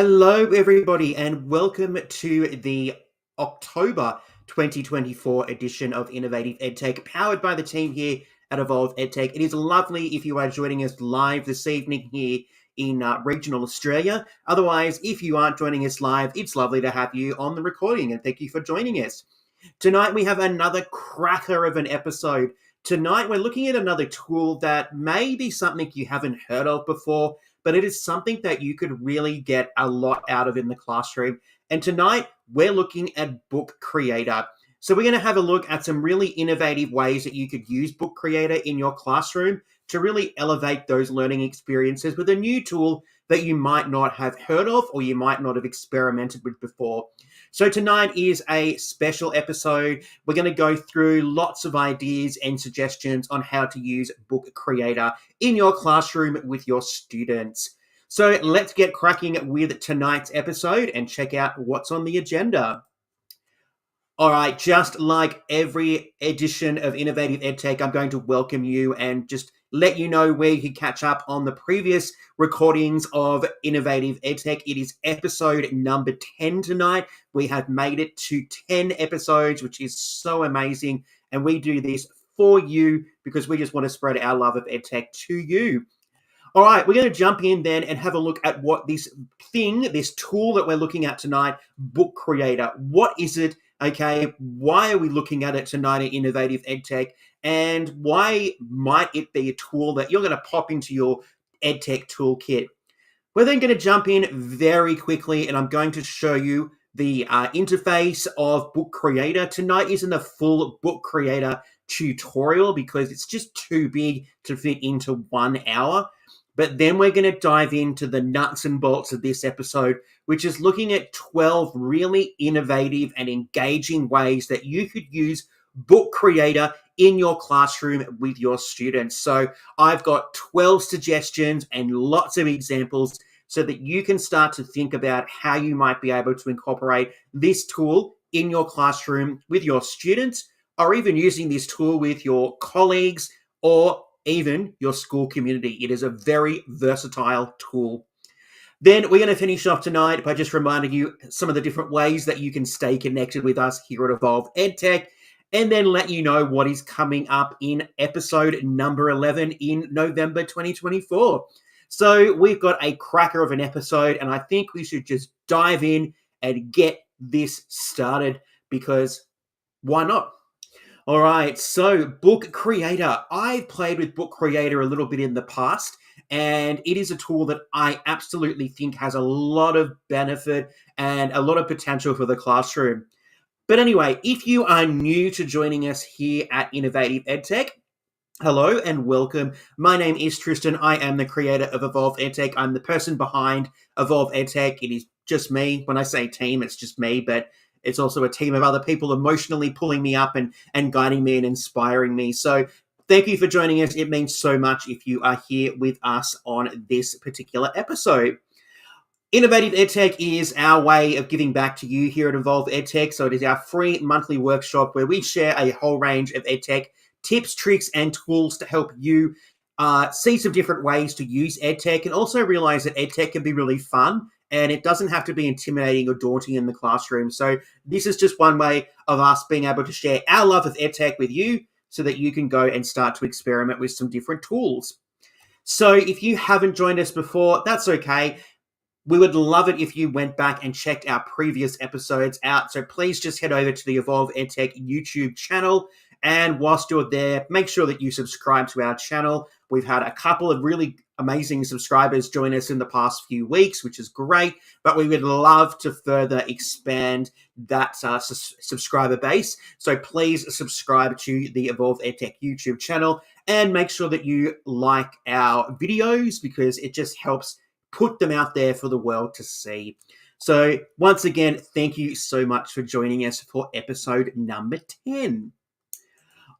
Hello, everybody, and welcome to the October 2024 edition of Innovative EdTech, powered by the team here at Evolve EdTech. It is lovely if you are joining us live this evening here in regional Australia. Otherwise, if you aren't joining us live, it's lovely to have you on the recording, and thank you for joining us. Tonight, we have another cracker of an episode. Tonight, we're looking at another tool that may be something you haven't heard of before, but it is something that you could really get a lot out of in the classroom. And tonight, we're looking at Book Creator. So we're going to have a look at some really innovative ways that you could use Book Creator in your classroom to really elevate those learning experiences with a new tool that you might not have heard of or you might not have experimented with before. So tonight is a special episode. We're going to go through lots of ideas and suggestions on how to use Book Creator in your classroom with your students. So let's get cracking with tonight's episode and check out what's on the agenda. All right, just like every edition of Innovative EdTech, I'm going to welcome you and just let you know where you can catch up on the previous recordings of Innovative EdTech. It is episode number 10 tonight. We have made it to 10 episodes, which is so amazing. And we do this for you because we just want to spread our love of EdTech to you. All right, we're going to jump in then and have a look at what this tool that we're looking at tonight, Book Creator, what is it? Okay, why are we looking at it tonight at Innovative EdTech? And why might it be a tool that you're going to pop into your EdTech toolkit? We're then going to jump in very quickly, and I'm going to show you the interface of Book Creator. Tonight isn't a full Book Creator tutorial because it's just too big to fit into 1 hour. But then we're going to dive into the nuts and bolts of this episode, which is looking at 12 really innovative and engaging ways that you could use Book Creator in your classroom with your students. So I've got 12 suggestions and lots of examples so that you can start to think about how you might be able to incorporate this tool in your classroom with your students, or even using this tool with your colleagues or even your school community. It is a very versatile tool. Then we're going to finish off tonight by just reminding you some of the different ways that you can stay connected with us here at Evolve EdTech, and then let you know what is coming up in episode number 11 in November 2024. So we've got a cracker of an episode, and I think we should just dive in and get this started because why not? All right, so Book Creator. I've played with Book Creator a little bit in the past, and it is a tool that I absolutely think has a lot of benefit and a lot of potential for the classroom. But anyway, if you are new to joining us here at Innovative EdTech, hello and welcome. My name is Tristan. I am the creator of Evolve EdTech. I'm the person behind Evolve EdTech. It is just me. When I say team, it's just me, but it's also a team of other people emotionally pulling me up and guiding me and inspiring me. So thank you for joining us. It means so much if you are here with us on this particular episode. Innovative EdTech is our way of giving back to you here at Evolve EdTech. So it is our free monthly workshop where we share a whole range of EdTech tips, tricks, and tools to help you see some different ways to use EdTech and also realize that EdTech can be really fun and it doesn't have to be intimidating or daunting in the classroom. So this is just one way of us being able to share our love of EdTech with you so that you can go and start to experiment with some different tools. So if you haven't joined us before, that's okay. We would love it if you went back and checked our previous episodes out. So please just head over to the Evolve EdTech YouTube channel. And whilst you're there, make sure that you subscribe to our channel. We've had a couple of really amazing subscribers join us in the past few weeks, which is great. But we would love to further expand that subscriber base. So please subscribe to the Evolve EdTech YouTube channel and make sure that you like our videos because it just helps put them out there for the world to see. So once again, thank you so much for joining us for episode number 10.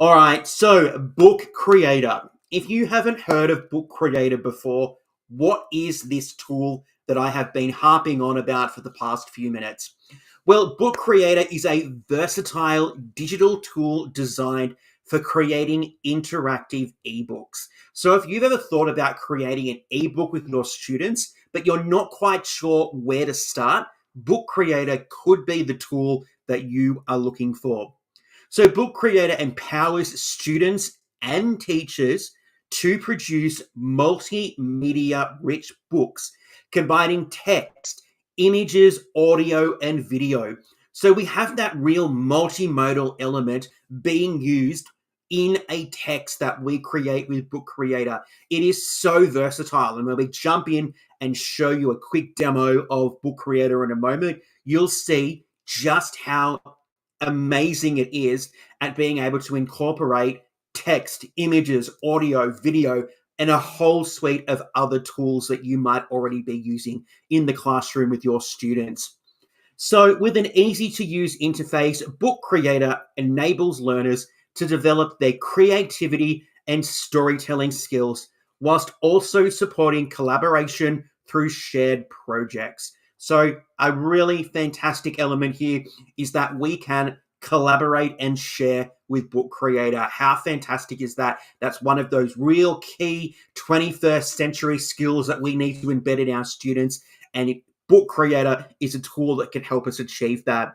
All right, so Book Creator. If you haven't heard of Book Creator before, what is this tool that I have been harping on about for the past few minutes? Well, Book Creator is a versatile digital tool designed for creating interactive ebooks. So if you've ever thought about creating an ebook with your students, but you're not quite sure where to start, Book Creator could be the tool that you are looking for. So Book Creator empowers students and teachers to produce multimedia rich books, combining text, images, audio, and video. So we have that real multimodal element being used in a text that we create with Book Creator. It is so versatile. And when we jump in and show you a quick demo of Book Creator in a moment, you'll see just how amazing it is at being able to incorporate text, images, audio, video, and a whole suite of other tools that you might already be using in the classroom with your students. So with an easy to use interface, Book Creator enables learners to develop their creativity and storytelling skills whilst also supporting collaboration through shared projects. So a really fantastic element here is that we can collaborate and share with Book Creator. How fantastic is that? That's one of those real key 21st century skills that we need to embed in our students. And Book Creator is a tool that can help us achieve that.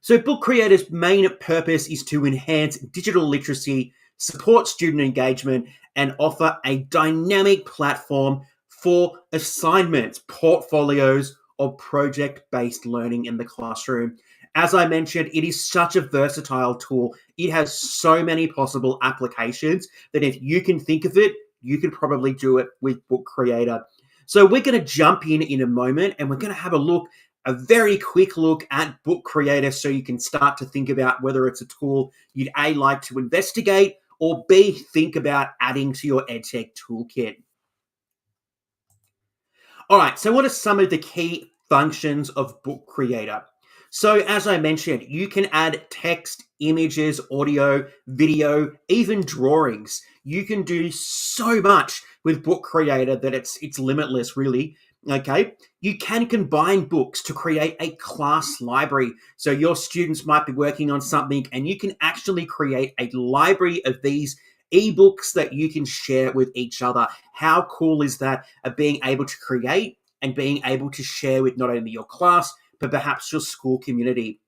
So Book Creator's main purpose is to enhance digital literacy, support student engagement, and offer a dynamic platform for assignments, portfolios, or project-based learning in the classroom. As I mentioned, it is such a versatile tool. It has so many possible applications that if you can think of it, you could probably do it with Book Creator. So we're going to jump in a moment and we're going to have a very quick look at Book Creator so you can start to think about whether it's a tool you'd A, like to investigate, or B, think about adding to your EdTech toolkit. All right, so what are some of the key functions of Book Creator? So as I mentioned, you can add text, images, audio, video, even drawings. You can do so much with Book Creator that it's limitless, really. Okay, you can combine books to create a class library. So your students might be working on something and you can actually create a library of these ebooks that you can share with each other. How cool is that, of being able to create and being able to share with not only your class, but perhaps your school community?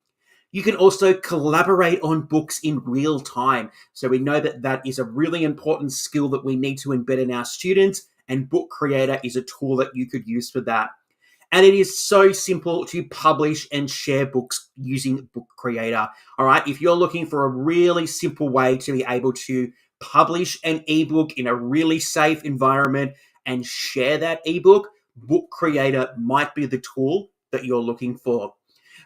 You can also collaborate on books in real time. So we know that that is a really important skill that we need to embed in our students, and Book Creator is a tool that you could use for that. And it is so simple to publish and share books using Book Creator. All right, if you're looking for a really simple way to be able to publish an ebook in a really safe environment and share that ebook, Book Creator might be the tool that you're looking for.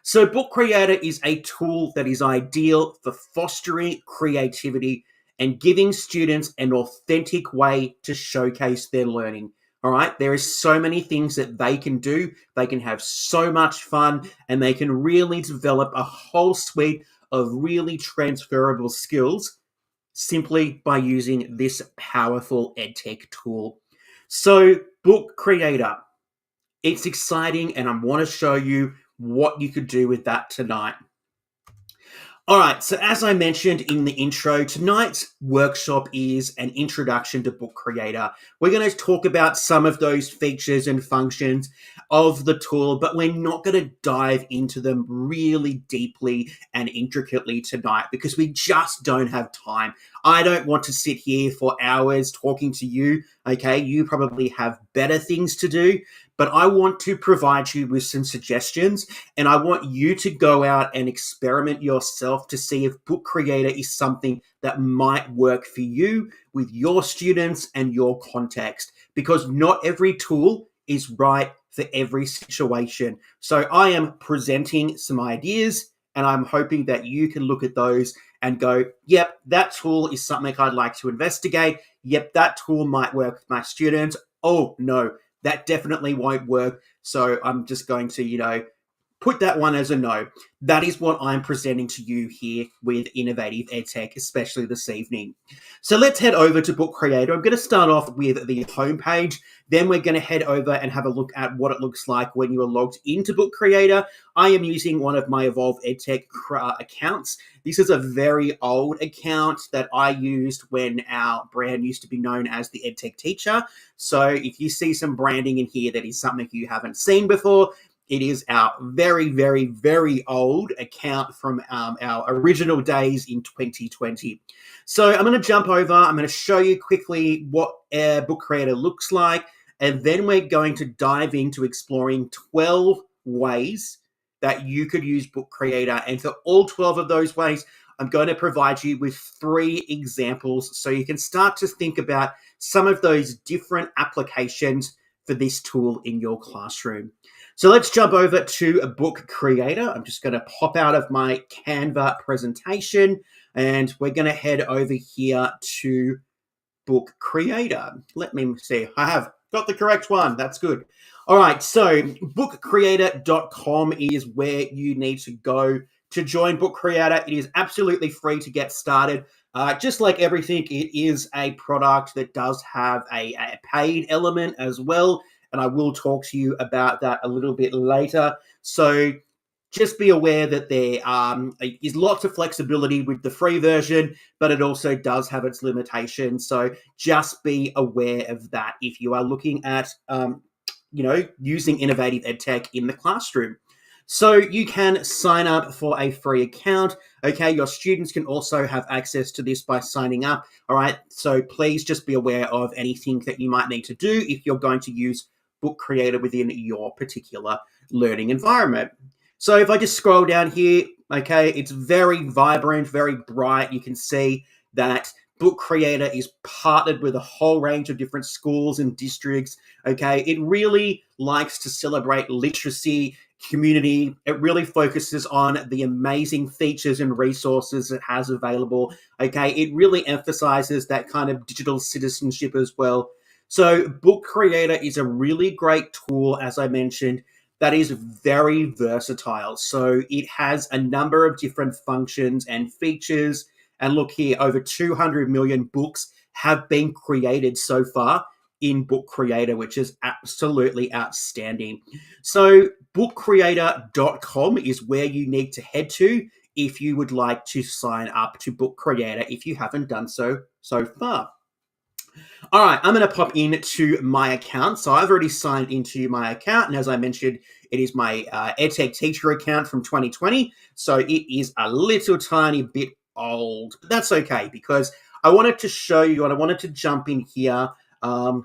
So Book Creator is a tool that is ideal for fostering creativity and giving students an authentic way to showcase their learning. All right, there is so many things that they can do. They can have so much fun and they can really develop a whole suite of really transferable skills simply by using this powerful EdTech tool. So Book Creator, it's exciting and I want to show you what you could do with that tonight. All right, so as I mentioned in the intro, tonight's workshop is an introduction to Book Creator. We're going to talk about some of those features and functions of the tool, but we're not going to dive into them really deeply and intricately tonight because we just don't have time. I don't want to sit here for hours talking to you, okay? You probably have better things to do, but I want to provide you with some suggestions and I want you to go out and experiment yourself to see if Book Creator is something that might work for you with your students and your context, because not every tool is right for every situation. So I am presenting some ideas and I'm hoping that you can look at those and go, yep, that tool is something I'd like to investigate. Yep, that tool might work with my students. Oh, no, that definitely won't work. So I'm just going to, put that one as a no. That is what I'm presenting to you here with Innovative EdTech, especially this evening. So let's head over to Book Creator. I'm going to start off with the homepage. Then we're going to head over and have a look at what it looks like when you are logged into Book Creator. I am using one of my Evolve EdTech accounts. This is a very old account that I used when our brand used to be known as the EdTech Teacher. So if you see some branding in here that is something you haven't seen before, it is our very, very, very old account from our original days in 2020. So I'm going to jump over. I'm going to show you quickly what Book Creator looks like. And then we're going to dive into exploring 12 ways that you could use Book Creator. And for all 12 of those ways, I'm going to provide you with 3 examples so you can start to think about some of those different applications for this tool in your classroom. So let's jump over to a Book Creator. I'm just going to pop out of my Canva presentation and we're going to head over here to Book Creator. Let me see. I have got the correct one. That's good. All right. So bookcreator.com is where you need to go to join Book Creator. It is absolutely free to get started. Just like everything, it is a product that does have a paid element as well. And I will talk to you about that a little bit later. So just be aware that there is lots of flexibility with the free version, but it also does have its limitations. So just be aware of that if you are looking at, using Innovative EdTech in the classroom. So you can sign up for a free account. Okay, your students can also have access to this by signing up. All right, so please just be aware of anything that you might need to do if you're going to use Book Creator within your particular learning environment. So if I just scroll down here, okay, it's very vibrant, very bright. You can see that Book Creator is partnered with a whole range of different schools and districts. Okay, it really likes to celebrate literacy, community. It really focuses on the amazing features and resources it has available. Okay, it really emphasizes that kind of digital citizenship as well. So Book Creator is a really great tool, as I mentioned, that is very versatile. So it has a number of different functions and features. And look here, over 200 million books have been created so far in Book Creator, which is absolutely outstanding. So bookcreator.com is where you need to head to if you would like to sign up to Book Creator if you haven't done so far. All right, I'm going to pop into my account. So I've already signed into my account. And as I mentioned, it is my EdTech Teacher account from 2020. So it is a little tiny bit old. But that's okay because I wanted to show you and I wanted to jump in here,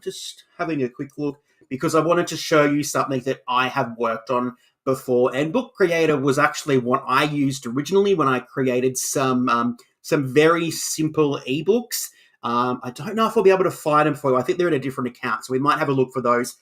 just having a quick look, because I wanted to show you something that I have worked on before. And Book Creator was actually what I used originally when I created some very simple ebooks. I don't know if I'll be able to find them for you. I think they're in a different account, so we might have a look for those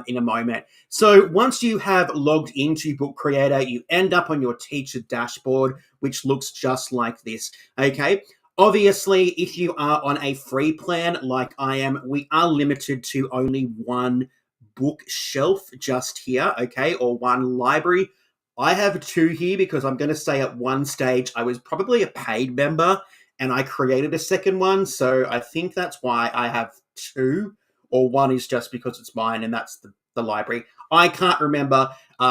in a moment. So once you have logged into Book Creator, you end up on your teacher dashboard, which looks just like this, okay? Obviously, if you are on a free plan like I am, we are limited to only one bookshelf just here, okay, or one library. I have 2 here because I'm going to say at one stage I was probably a paid member and I created a second one. So I think that's why I have 2, or one is just because it's mine and that's the library. I can't remember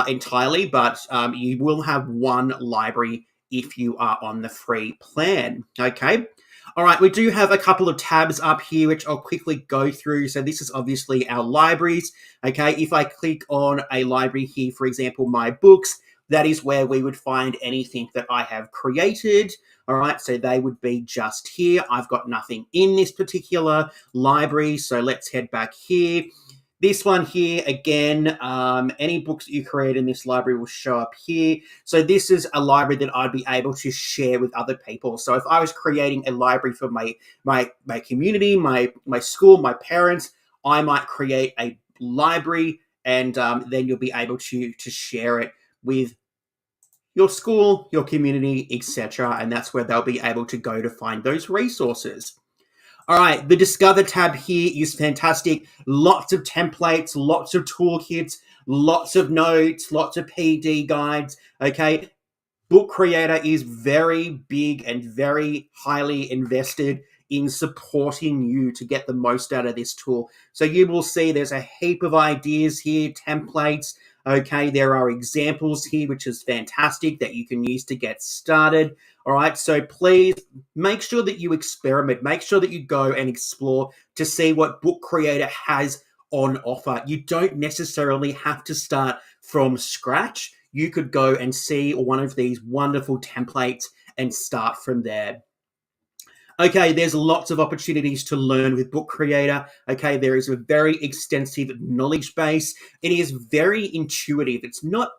entirely, but you will have one library if you are on the free plan, okay? All right, we do have a couple of tabs up here, which I'll quickly go through. So this is obviously our libraries, okay? If I click on a library here, for example, my books, that is where we would find anything that I have created. All right, so they would be just here. I've got nothing in this particular library, so let's head back here. This one here, again, any books that you create in this library will show up here. So this is a library that I'd be able to share with other people. So if I was creating a library for my community, my school, my parents, I might create a library and then you'll be able to share it with your school, your community, etc. And that's where they'll be able to go to find those resources. All right, the Discover tab here is fantastic. Lots of templates, lots of toolkits, lots of notes, lots of PD guides, okay? Book Creator is very big and very highly invested in supporting you to get the most out of this tool. So you will see there's a heap of ideas here, templates. Okay, there are examples here, which is fantastic that you can use to get started. All right, so please make sure that you experiment, make sure that you go and explore to see what Book Creator has on offer. You don't necessarily have to start from scratch. You could go and see one of these wonderful templates and start from there. Okay, there's lots of opportunities to learn with Book Creator. Okay, there is a very extensive knowledge base. It is very intuitive. It's not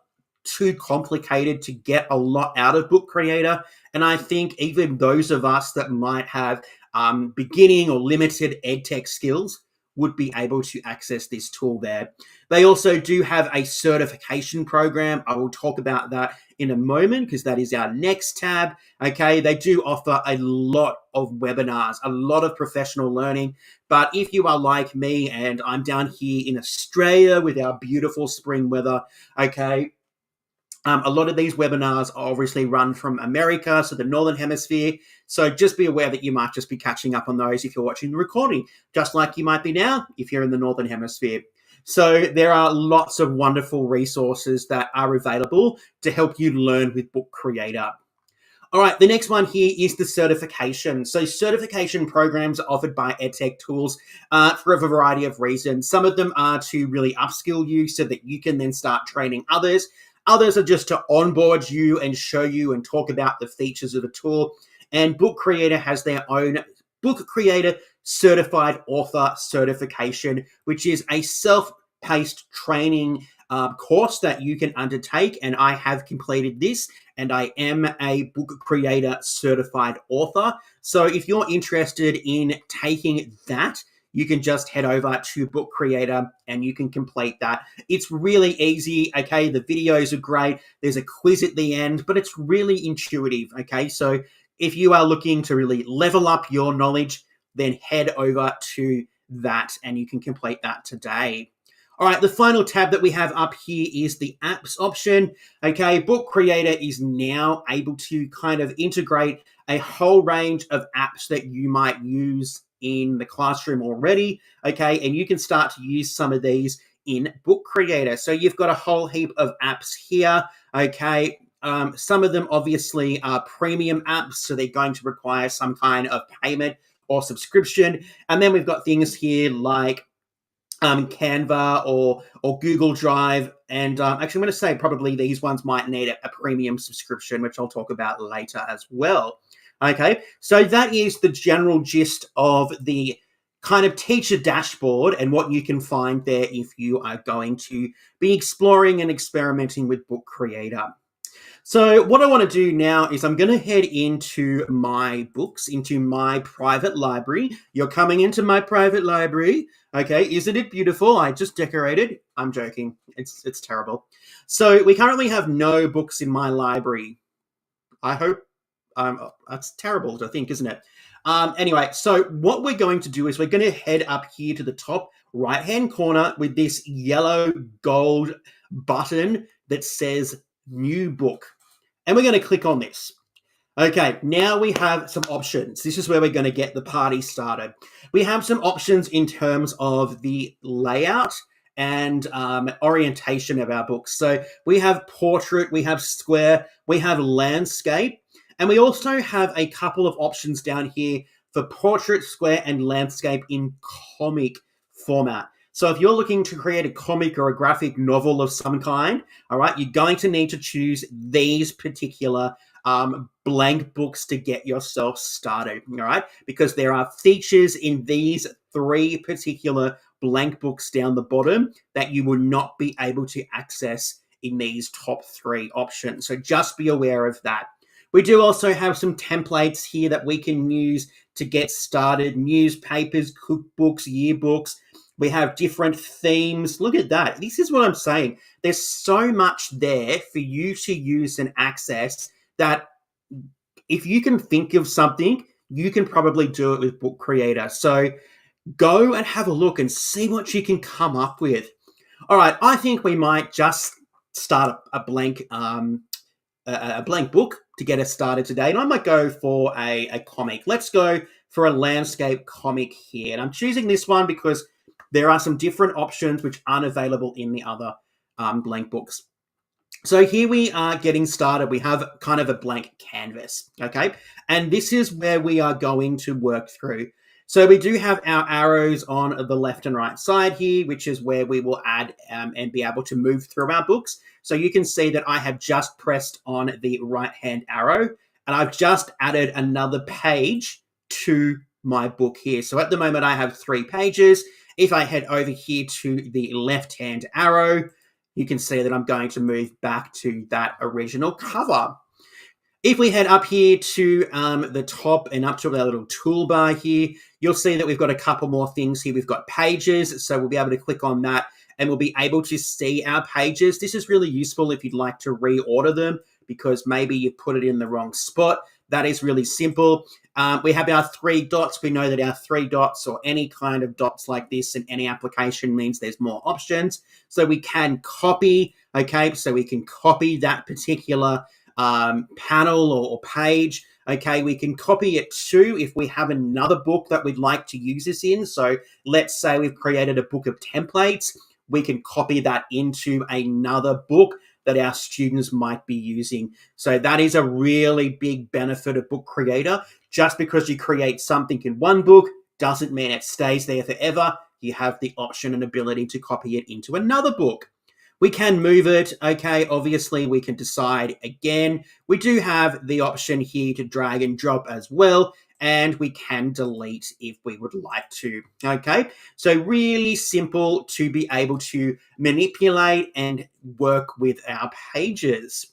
too complicated to get a lot out of Book Creator. And I think even those of us that might have beginning or limited EdTech skills would be able to access this tool there. They also do have a certification program. I will talk about that in a moment because that is our next tab. Okay, they do offer a lot of webinars, a lot of professional learning. But if you are like me and I'm down here in Australia with our beautiful spring weather, okay, a lot of these webinars are obviously run from America, so the Northern Hemisphere. So just be aware that you might just be catching up on those if you're watching the recording, just like you might be now if you're in the Northern Hemisphere. So there are lots of wonderful resources that are available to help you learn with Book Creator. All right, the next one here is the certification. So certification programs are offered by EdTech Tools for a variety of reasons. Some of them are to really upskill you so that you can then start training others. Others are just to onboard you and show you and talk about the features of the tool. And Book Creator has their own Book Creator Certified Author Certification, which is a self-paced training course that you can undertake. And I have completed this, and I am a Book Creator Certified Author. So if you're interested in taking that, you can just head over to Book Creator and you can complete that. It's really easy, okay? The videos are great. There's a quiz at the end, but it's really intuitive, okay? So if you are looking to really level up your knowledge, then head over to that and you can complete that today. All right, the final tab that we have up here is the apps option. Okay, Book Creator is now able to kind of integrate a whole range of apps that you might use in the classroom already, okay? And you can start to use some of these in Book Creator. So you've got a whole heap of apps here, okay? Some of them obviously are premium apps, so they're going to require some kind of payment or subscription. And then we've got things here like Canva or Google Drive. And actually, I'm going to say probably these ones might need a premium subscription, which I'll talk about later as well. Okay, so that is the general gist of the kind of teacher dashboard and what you can find there if you are going to be exploring and experimenting with Book Creator. So what I want to do now is I'm going to head into my books, into my private library. You're coming into my private library. Okay, isn't it beautiful? I just decorated. I'm joking. It's terrible. So we currently have no books in my library. I hope that's terrible to think, isn't it? Anyway, so what we're going to do is we're going to head up here to the top right-hand corner with this yellow gold button that says New Book. And we're going to click on this. Okay, now we have some options. This is where we're going to get the party started. We have some options in terms of the layout and orientation of our books. So we have portrait, we have square, we have landscape, and we also have a couple of options down here for portrait, square, and landscape in comic format. So if you're looking to create a comic or a graphic novel of some kind, all right, you're going to need to choose these particular blank books to get yourself started, all right? Because there are features in these three particular blank books down the bottom that you will not be able to access in these top three options. So just be aware of that. We do also have some templates here that we can use to get started: newspapers, cookbooks, yearbooks. We have different themes. Look at that. This is what I'm saying. There's so much there for you to use and access that if you can think of something, you can probably do it with Book Creator. So go and have a look and see what you can come up with. All right, I think we might just start a blank book to get us started today, and I might go for a comic. Let's go for a landscape comic here, and I'm choosing this one because there are some different options which aren't available in the other blank books. So here we are getting started. We have kind of a blank canvas, okay? And this is where we are going to work through. So we do have our arrows on the left and right side here, which is where we will add and be able to move through our books. So you can see that I have just pressed on the right-hand arrow, and I've just added another page to my book here. So at the moment, I have 3 pages. If I head over here to the left-hand arrow, you can see that I'm going to move back to that original cover. If we head up here to the top and up to our little toolbar here, you'll see that we've got a couple more things here. We've got pages, so we'll be able to click on that and we'll be able to see our pages. This is really useful if you'd like to reorder them because maybe you put it in the wrong spot. That is really simple. We have our 3 dots. We know that our 3 dots or any kind of dots like this in any application means there's more options. So we can copy, okay? So we can copy that particular panel or page. Okay, we can copy it too if we have another book that we'd like to use this in. So let's say we've created a book of templates. We can copy that into another book that our students might be using. So that is a really big benefit of Book Creator. Just because you create something in one book doesn't mean it stays there forever. You have the option and ability to copy it into another book. We can move it, okay? Obviously, we can decide again. We do have the option here to drag and drop as well, and we can delete if we would like to, okay? So really simple to be able to manipulate and work with our pages.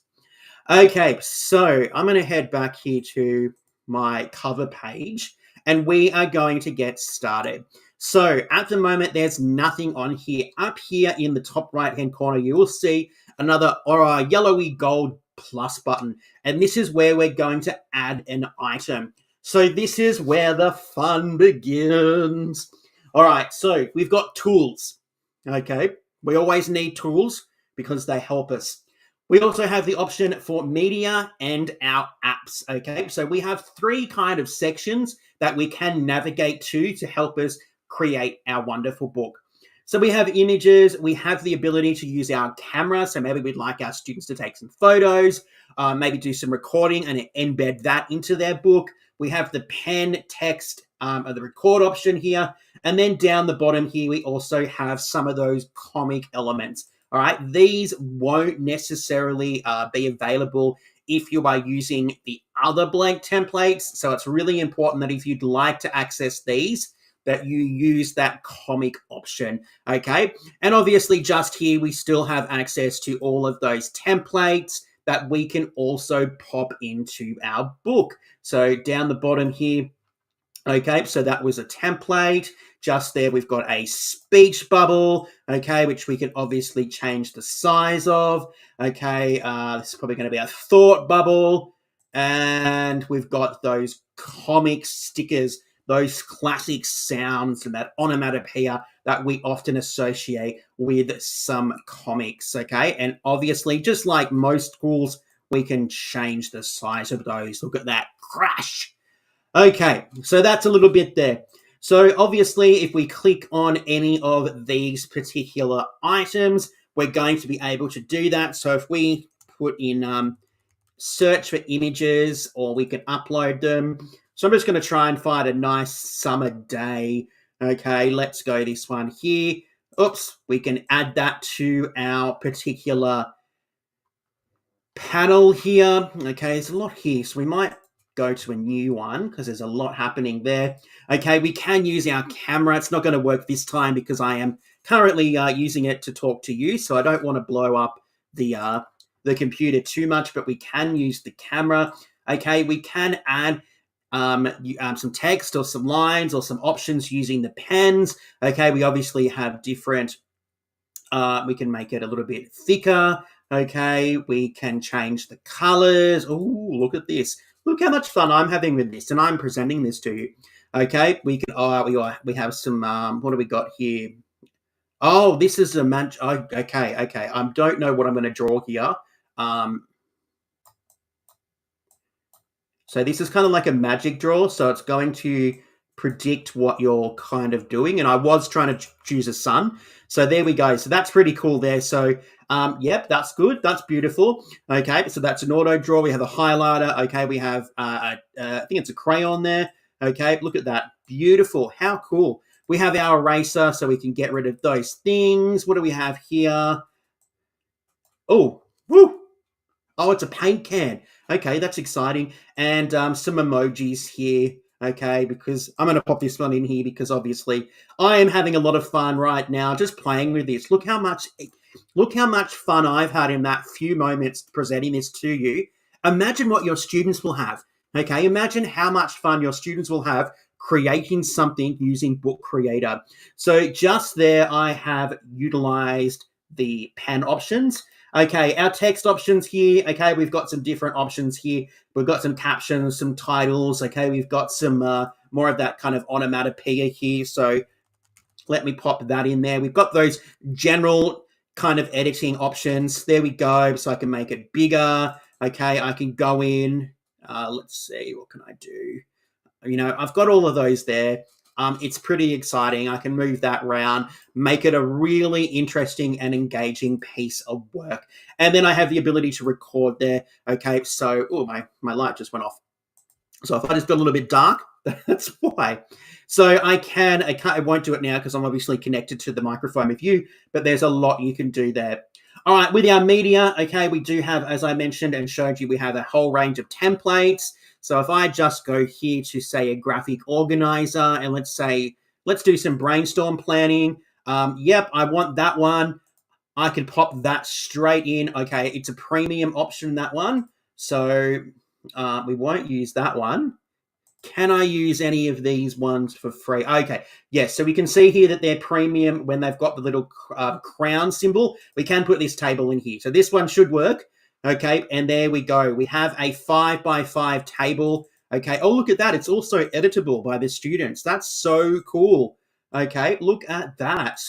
Okay, so I'm going to head back here to my cover page, and we are going to get started. So at the moment, there's nothing on here. Up here in the top right-hand corner, you will see another yellowy gold plus button. And this is where we're going to add an item. So this is where the fun begins. All right, so we've got tools. Okay, we always need tools because they help us. We also have the option for media and our apps, okay? So we have 3 kind of sections that we can navigate to help us create our wonderful book. So we have images, we have the ability to use our camera, so maybe we'd like our students to take some photos, maybe do some recording and embed that into their book. We have the pen, text, or the record option here, and then down the bottom here, we also have some of those comic elements. All right, these won't necessarily be available if you are using the other blank templates. So it's really important that if you'd like to access these, that you use that comic option, okay? And obviously just here, we still have access to all of those templates that we can also pop into our book. So down the bottom here, okay, so that was a template. Just there, we've got a speech bubble, okay, which we can obviously change the size of. Okay, this is probably going to be a thought bubble. And we've got those comic stickers, those classic sounds and that onomatopoeia that we often associate with some comics, okay? And obviously, just like most tools, we can change the size of those. Look at that crash. Okay, so that's a little bit there. So obviously, if we click on any of these particular items, we're going to be able to do that. So if we put in search for images, or we can upload them. So I'm just going to try and find a nice summer day. Okay, let's go this one here. Oops, we can add that to our particular panel here. Okay, there's a lot here, so we might go to a new one because there's a lot happening there. Okay, we can use our camera. It's not going to work this time because I am currently using it to talk to you, so I don't want to blow up the computer too much, but we can use the camera. Okay, we can add some text or some lines or some options using the pens. Okay, we obviously have different, we can make it a little bit thicker. Okay, we can change the colors. Oh, look at this. Look how much fun I'm having with this, and I'm presenting this to you. Okay, we can, we have some, what do we got here? Oh, this is a match. Oh, okay, okay. I don't know what I'm going to draw here. Um, So this is kind of like a magic draw. So it's going to predict what you're kind of doing. And I was trying to choose a sun. So there we go. So that's pretty cool there. So yep, that's good. That's beautiful. Okay, so that's an auto draw. We have a highlighter. Okay, we have I think it's a crayon there. Okay, look at that. Beautiful. How cool. We have our eraser, so we can get rid of those things. What do we have here? Oh, woo! Oh, it's a paint can. Okay, that's exciting. And some emojis here. Okay, because I'm going to pop this one in here because obviously I am having a lot of fun right now just playing with this. Look how much fun I've had in that few moments presenting this to you. Imagine what your students will have. Okay, imagine how much fun your students will have creating something using Book Creator. So just there, I have utilized the pen options. Okay, our text options here. Okay, we've got some different options here. We've got some captions, some titles. Okay, we've got some more of that kind of onomatopoeia here. So let me pop that in there. We've got those general kind of editing options. There we go. So I can make it bigger. Okay, I can go in. Let's see, what can I do? I've got all of those there. It's pretty exciting. I can move that around, make it a really interesting and engaging piece of work. And then I have the ability to record there. Okay, so, oh, my light just went off. So if I just got a little bit dark, that's why. So I won't do it now because I'm obviously connected to the microphone with you, but there's a lot you can do there. All right, with our media, okay, we do have, as I mentioned and showed you, we have a whole range of templates. So if I just go here to say a graphic organizer and let's do some brainstorm planning. Yep, I want that one. I can pop that straight in. Okay, it's a premium option, that one. So we won't use that one. Can I use any of these ones for free? Okay, yes. So we can see here that they're premium when they've got the little crown symbol. We can put this table in here. So this one should work. Okay, and there we go. We have a 5x5 table. Okay, oh, look at that. It's also editable by the students. That's so cool. Okay, look at that.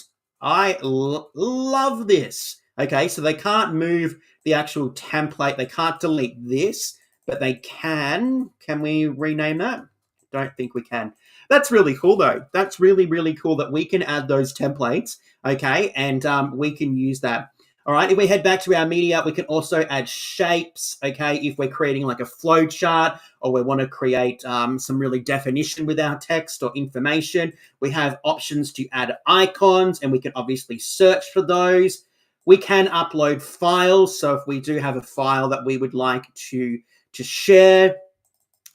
I love this. Okay, so they can't move the actual template. They can't delete this, but they can. Can we rename that? Don't think we can. That's really cool, though. That's really, really cool that we can add those templates, okay, and we can use that. All right, if we head back to our media, we can also add shapes, okay, if we're creating like a flow chart or we want to create some really definition with our text or information. We have options to add icons, and we can obviously search for those. We can upload files, so if we do have a file that we would like to share,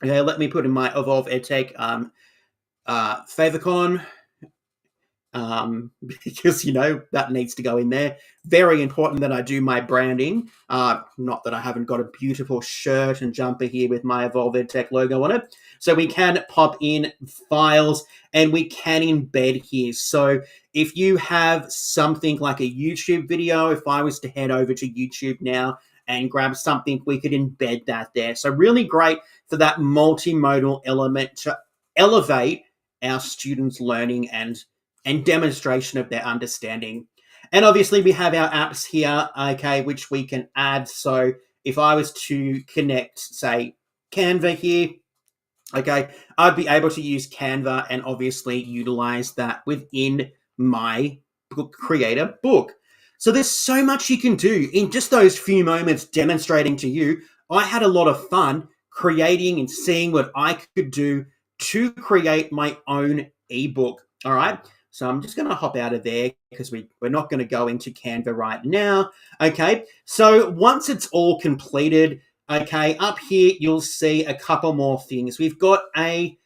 okay, let me put in my Evolve EdTech favicon, because that needs to go in there. Very important that I do my branding. Not that I haven't got a beautiful shirt and jumper here with my Evolve EdTech logo on it. So we can pop in files and we can embed here. So if you have something like a YouTube video, if I was to head over to YouTube now and grab something, we could embed that there. So really great for that multimodal element to elevate our students' learning and demonstration of their understanding. And obviously we have our apps here, okay, which we can add. So if I was to connect, say, Canva here, okay, I'd be able to use Canva and obviously utilize that within my Book Creator book. So there's so much you can do in just those few moments demonstrating to you. I had a lot of fun creating and seeing what I could do to create my own ebook. All right. So I'm just going to hop out of there because we're not going to go into Canva right now. Okay. So once it's all completed, okay, up here you'll see a couple more things. We've got a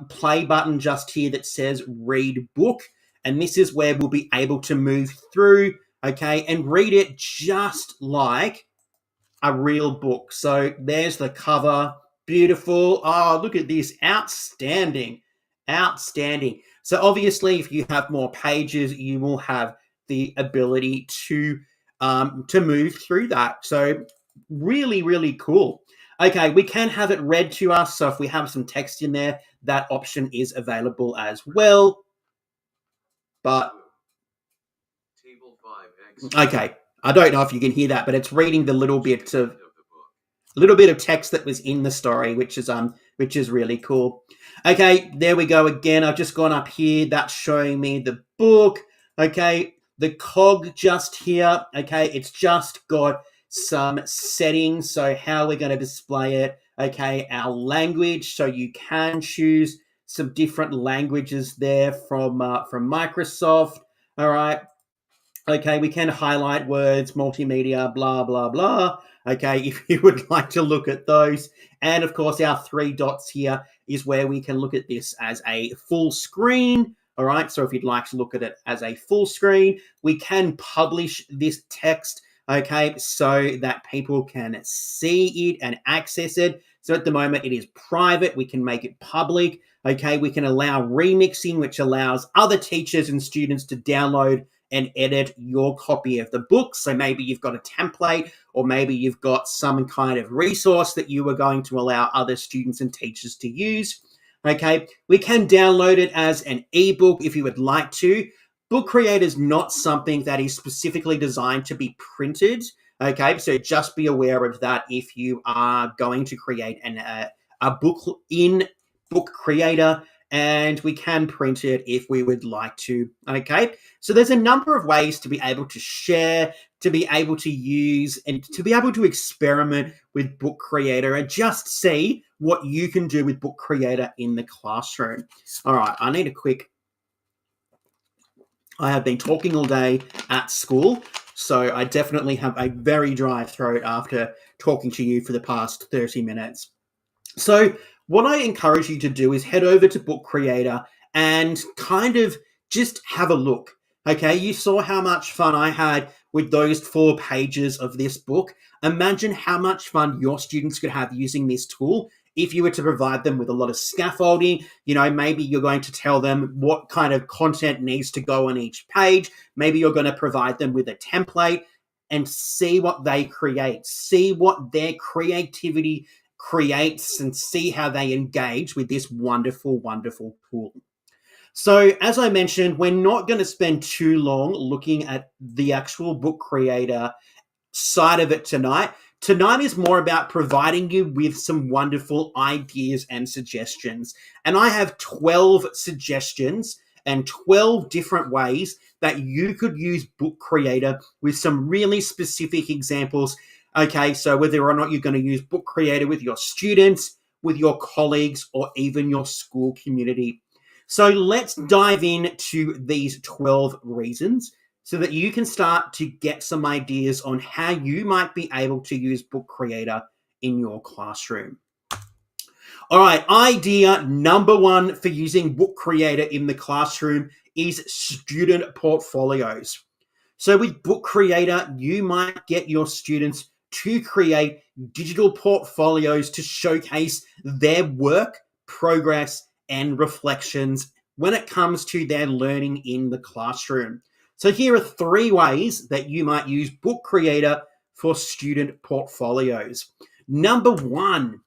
play button just here that says read book. And this is where we'll be able to move through, okay, and read it just like a real book. So there's the cover. Beautiful. Oh, look at this. Outstanding. Outstanding. So obviously, if you have more pages, you will have the ability to move through that. So really, really cool. Okay, we can have it read to us. So if we have some text in there, that option is available as well. But Okay, I don't know if you can hear that, but it's reading the little bit of text that was in the story, which is really cool. Okay, there we go again. I've just gone up here. That's showing me the book. Okay, the cog just here. Okay, it's just got some settings. So how we're going to display it. Okay, our language. So you can choose some different languages there from Microsoft. All right. Okay, we can highlight words, multimedia, blah, blah, blah. Okay, if you would like to look at those. And of course, our three dots here is where we can look at this as a full screen. All right, so if you'd like to look at it as a full screen, we can publish this text, okay, so that people can see it and access it. So at the moment, it is private. We can make it public. Okay, we can allow remixing, which allows other teachers and students to download and edit your copy of the book. So maybe you've got a template, or maybe you've got some kind of resource that you are going to allow other students and teachers to use. Okay, we can download it as an ebook if you would like to. Book Creator is not something that is specifically designed to be printed. Okay, so just be aware of that if you are going to create a book in Book Creator, and we can print it if we would like to. Okay, so there's a number of ways to be able to share, to be able to use, and to be able to experiment with Book Creator and just see what you can do with Book Creator in the classroom. All right, I have been talking all day at school, so I definitely have a very dry throat after talking to you for the past 30 minutes. So what I encourage you to do is head over to Book Creator and kind of just have a look. Okay, you saw how much fun I had with those 4 pages of this book. Imagine how much fun your students could have using this tool if you were to provide them with a lot of scaffolding. You know, maybe you're going to tell them what kind of content needs to go on each page. Maybe you're going to provide them with a template and see what they create. See what their creativity creates and see how they engage with this wonderful, wonderful tool. So, as I mentioned, we're not going to spend too long looking at the actual Book Creator side of it tonight. Tonight is more about providing you with some wonderful ideas and suggestions. And I have 12 suggestions and 12 different ways that you could use Book Creator with some really specific examples. Okay, so whether or not you're going to use Book Creator with your students, with your colleagues, or even your school community. So let's dive into these 12 reasons so that you can start to get some ideas on how you might be able to use Book Creator in your classroom. All right, idea number 1 for using Book Creator in the classroom is student portfolios. So with Book Creator, you might get your students to create digital portfolios to showcase their work, progress, and reflections when it comes to their learning in the classroom. So here are 3 ways that you might use Book Creator for student portfolios. Number 1,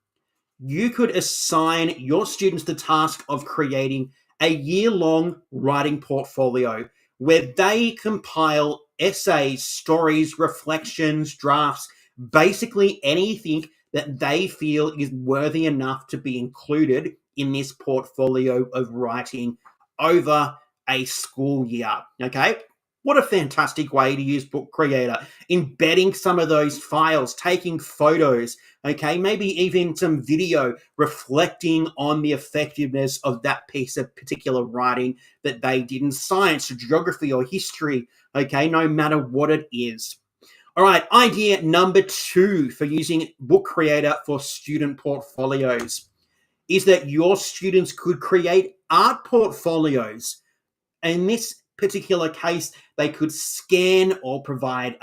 you could assign your students the task of creating a year-long writing portfolio where they compile essays, stories, reflections, drafts, basically anything that they feel is worthy enough to be included in this portfolio of writing over a school year. Okay? What a fantastic way to use Book Creator. Embedding some of those files, taking photos, okay, maybe even some video reflecting on the effectiveness of that piece of particular writing that they did in science or geography or history, okay, no matter what it is. All right, idea number 2 for using Book Creator for student portfolios is that your students could create art portfolios. In this particular case, they could scan or provide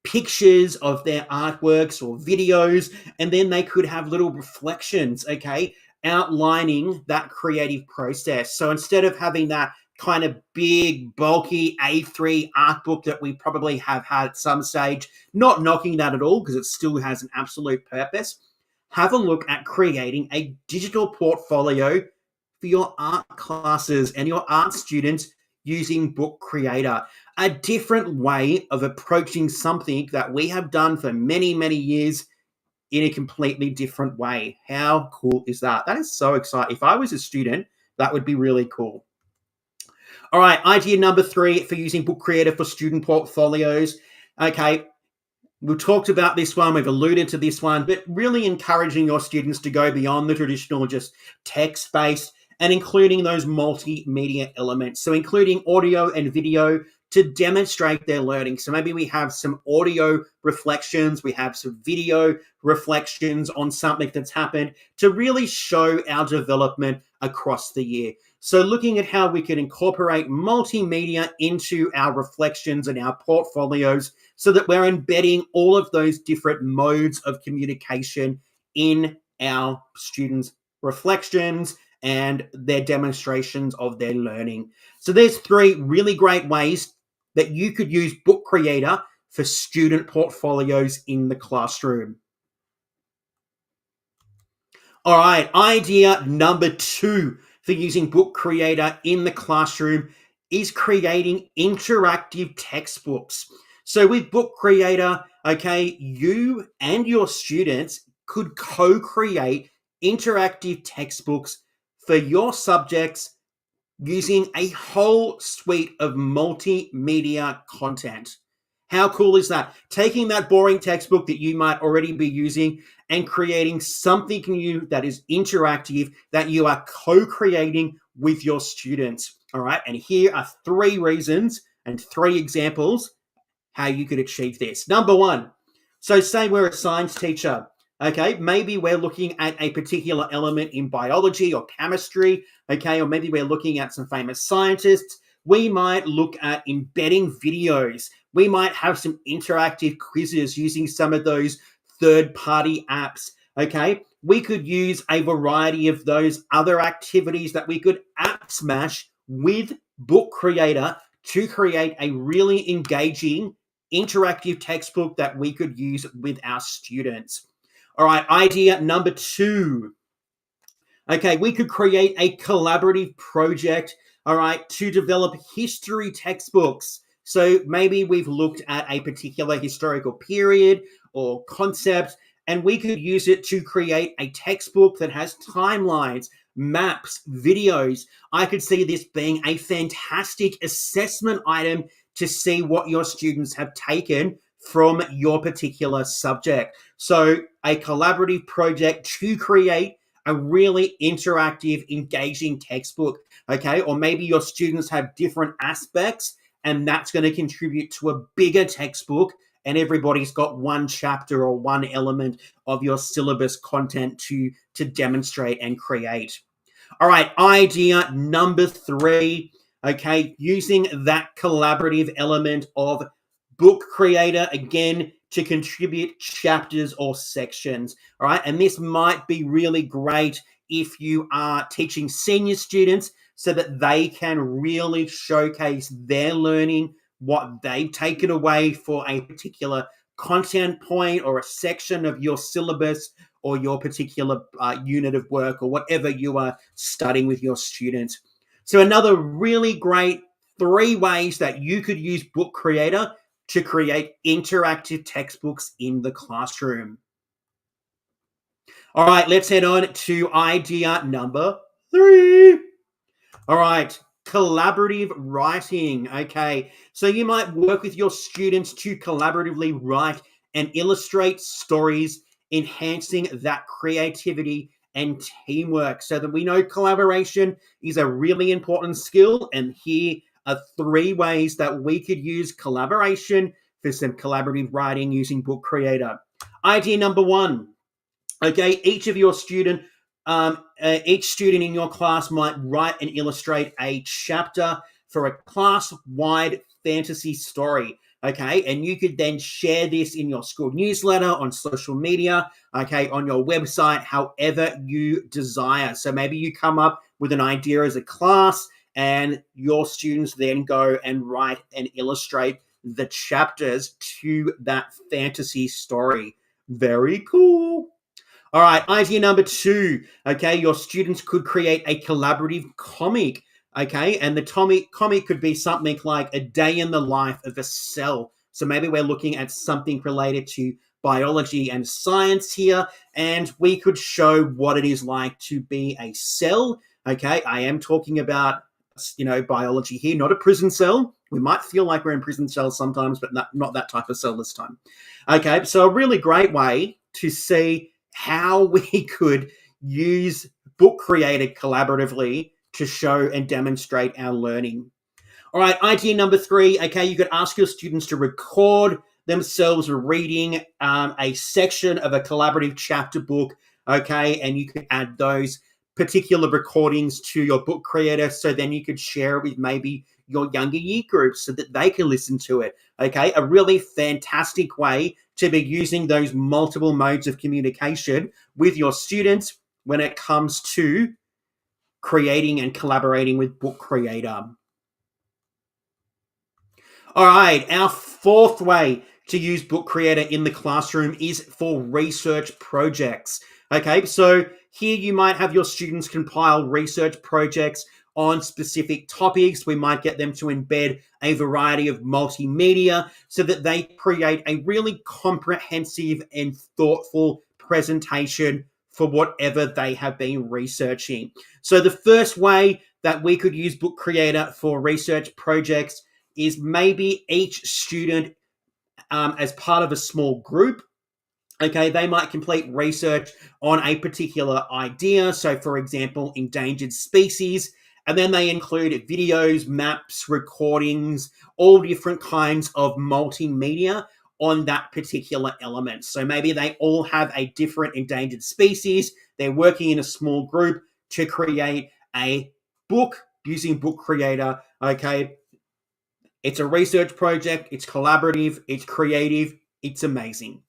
pictures of their artworks or videos, and then they could have little reflections, okay, outlining that creative process. So instead of having that kind of big, bulky A3 art book that we probably have had at some stage, not knocking that at all because it still has an absolute purpose, have a look at creating a digital portfolio for your art classes and your art students using Book Creator. a different way of approaching something that we have done for many, many years in a completely different way. How cool is that? That is so exciting. If I was a student, that would be really cool. All right, idea number 3 for using Book Creator for student portfolios. Okay, we've talked about this one, we've alluded to this one, but really encouraging your students to go beyond the traditional just text-based and including those multimedia elements. So including audio and video to demonstrate their learning. So maybe we have some audio reflections, we have some video reflections on something that's happened to really show our development across the year. So looking at how we can incorporate multimedia into our reflections and our portfolios so that we're embedding all of those different modes of communication in our students' reflections and their demonstrations of their learning. So there's 3 really great ways that you could use Book Creator for student portfolios in the classroom. All right, idea number 2 for using Book Creator in the classroom is creating interactive textbooks. So with Book Creator, okay, you and your students could co-create interactive textbooks for your subjects using a whole suite of multimedia content. How cool is that? Taking that boring textbook that you might already be using and creating something new that is interactive that you are co-creating with your students. All right, and here are 3 reasons and 3 examples how you could achieve this. Number 1, so say we're a science teacher. Okay, maybe we're looking at a particular element in biology or chemistry, okay, or maybe we're looking at some famous scientists. We might look at embedding videos. We might have some interactive quizzes using some of those third-party apps, okay? We could use a variety of those other activities that we could app smash with Book Creator to create a really engaging interactive textbook that we could use with our students. All right, idea number 2. Okay, we could create a collaborative project, all right, to develop history textbooks. So maybe we've looked at a particular historical period or concept, and we could use it to create a textbook that has timelines, maps, videos. I could see this being a fantastic assessment item to see what your students have taken from your particular subject. So a collaborative project to create a really interactive, engaging textbook, okay? Or maybe your students have different aspects and that's going to contribute to a bigger textbook and everybody's got one chapter or one element of your syllabus content to demonstrate and create. All right, idea number 3, okay, using that collaborative element of Book Creator, again, to contribute chapters or sections, all right? And this might be really great if you are teaching senior students so that they can really showcase their learning, what they've taken away for a particular content point or a section of your syllabus or your particular unit of work or whatever you are studying with your students. So another really great 3 ways that you could use Book Creator to create interactive textbooks in the classroom. All right, let's head on to idea number 3. All right, collaborative writing. Okay, so you might work with your students to collaboratively write and illustrate stories, enhancing that creativity and teamwork so that we know collaboration is a really important skill. And here are 3 ways that we could use collaboration for some collaborative writing using Book Creator. Idea number 1. Okay, each student in your class might write and illustrate a chapter for a class-wide fantasy story. Okay, and you could then share this in your school newsletter, on social media, okay, on your website, however you desire. So maybe you come up with an idea as a class and your students then go and write and illustrate the chapters to that fantasy story. Very cool. All right, idea number 2. Okay, your students could create a collaborative comic. Okay, and the comic could be something like a day in the life of a cell. So maybe we're looking at something related to biology and science here, and we could show what it is like to be a cell. Okay, I am talking about biology here, not a prison cell. We might feel like we're in prison cells sometimes, but not that type of cell this time. Okay, so a really great way to see how we could use book created collaboratively to show and demonstrate our learning. All right, idea number 3. Okay, you could ask your students to record themselves reading a section of a collaborative chapter book. Okay, and you could add those particular recordings to your book creator, so then you could share it with maybe your younger year groups so that they can listen to it. Okay, a really fantastic way to be using those multiple modes of communication with your students when it comes to creating and collaborating with Book Creator. All right, our 4th way to use Book Creator in the classroom is for research projects. Okay, so here you might have your students compile research projects on specific topics. We might get them to embed a variety of multimedia so that they create a really comprehensive and thoughtful presentation for whatever they have been researching. So the first way that we could use Book Creator for research projects is maybe each student as part of a small group. Okay, they might complete research on a particular idea. So, for example, endangered species, and then they include videos, maps, recordings, all different kinds of multimedia on that particular element. So maybe they all have a different endangered species. They're working in a small group to create a book using Book Creator. Okay, it's a research project, it's collaborative, it's creative, it's amazing.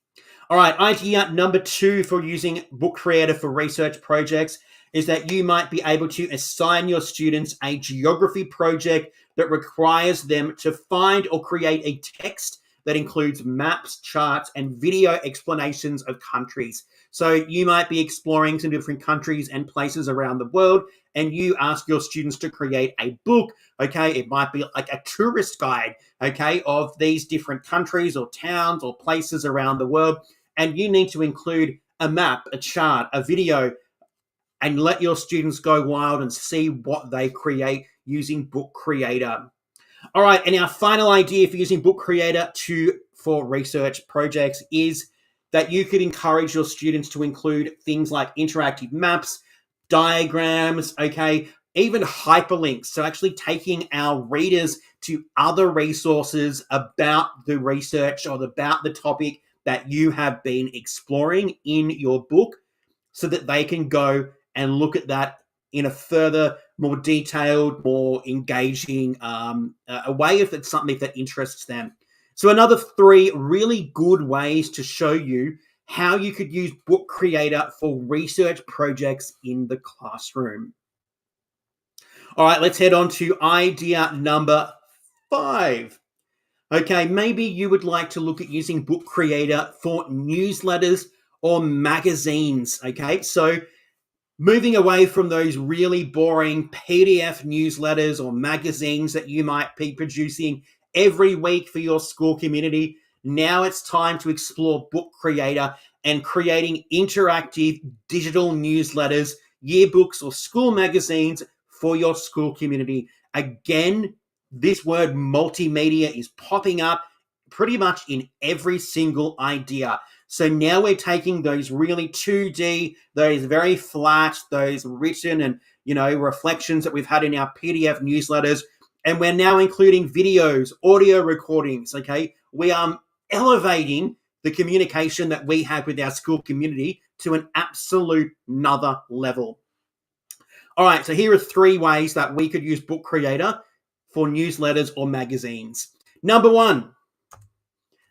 All right, idea number 2 for using Book Creator for research projects is that you might be able to assign your students a geography project that requires them to find or create a text that includes maps, charts, and video explanations of countries. So you might be exploring some different countries and places around the world, and you ask your students to create a book. Okay, it might be like a tourist guide, okay, of these different countries or towns or places around the world. And you need to include a map, a chart, a video, and let your students go wild and see what they create using Book Creator. All right, and our final idea for using Book Creator for research projects is that you could encourage your students to include things like interactive maps, diagrams, okay, even hyperlinks. So actually taking our readers to other resources about the research or about the topic that you have been exploring in your book so that they can go and look at that in a further, more detailed, more engaging a way if it's something that interests them. So another 3 really good ways to show you how you could use Book Creator for research projects in the classroom. All right, let's head on to idea number 5. Okay, maybe you would like to look at using Book Creator for newsletters or magazines. Okay, so moving away from those really boring PDF newsletters or magazines that you might be producing every week for your school community, now it's time to explore Book Creator and creating interactive digital newsletters, yearbooks, or school magazines for your school community. Again, this word multimedia is popping up pretty much in every single idea. So now we're taking those really 2D, those very flat, those written and, reflections that we've had in our PDF newsletters, and we're now including videos, audio recordings, okay? We are elevating the communication that we have with our school community to an absolute another level. All right, so here are 3 ways that we could use Book Creator for newsletters or magazines. Number 1,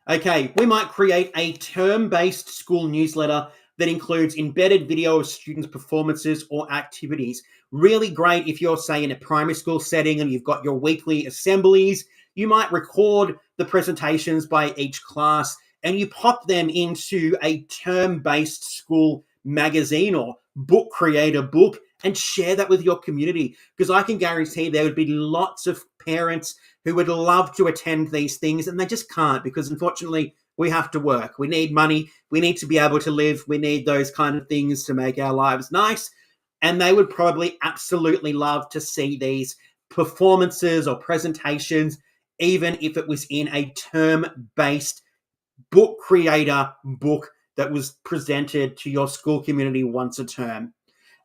okay, we might create a term-based school newsletter that includes embedded video of students' performances or activities. Really great if you're, say, in a primary school setting and you've got your weekly assemblies. You might record the presentations by each class and you pop them into a term-based school magazine or Book Creator book and share that with your community, because I can guarantee there would be lots of parents who would love to attend these things and they just can't, because unfortunately we have to work. We need money. We need to be able to live. We need those kind of things to make our lives nice. And they would probably absolutely love to see these performances or presentations, even if it was in a term-based book creator book that was presented to your school community once a term.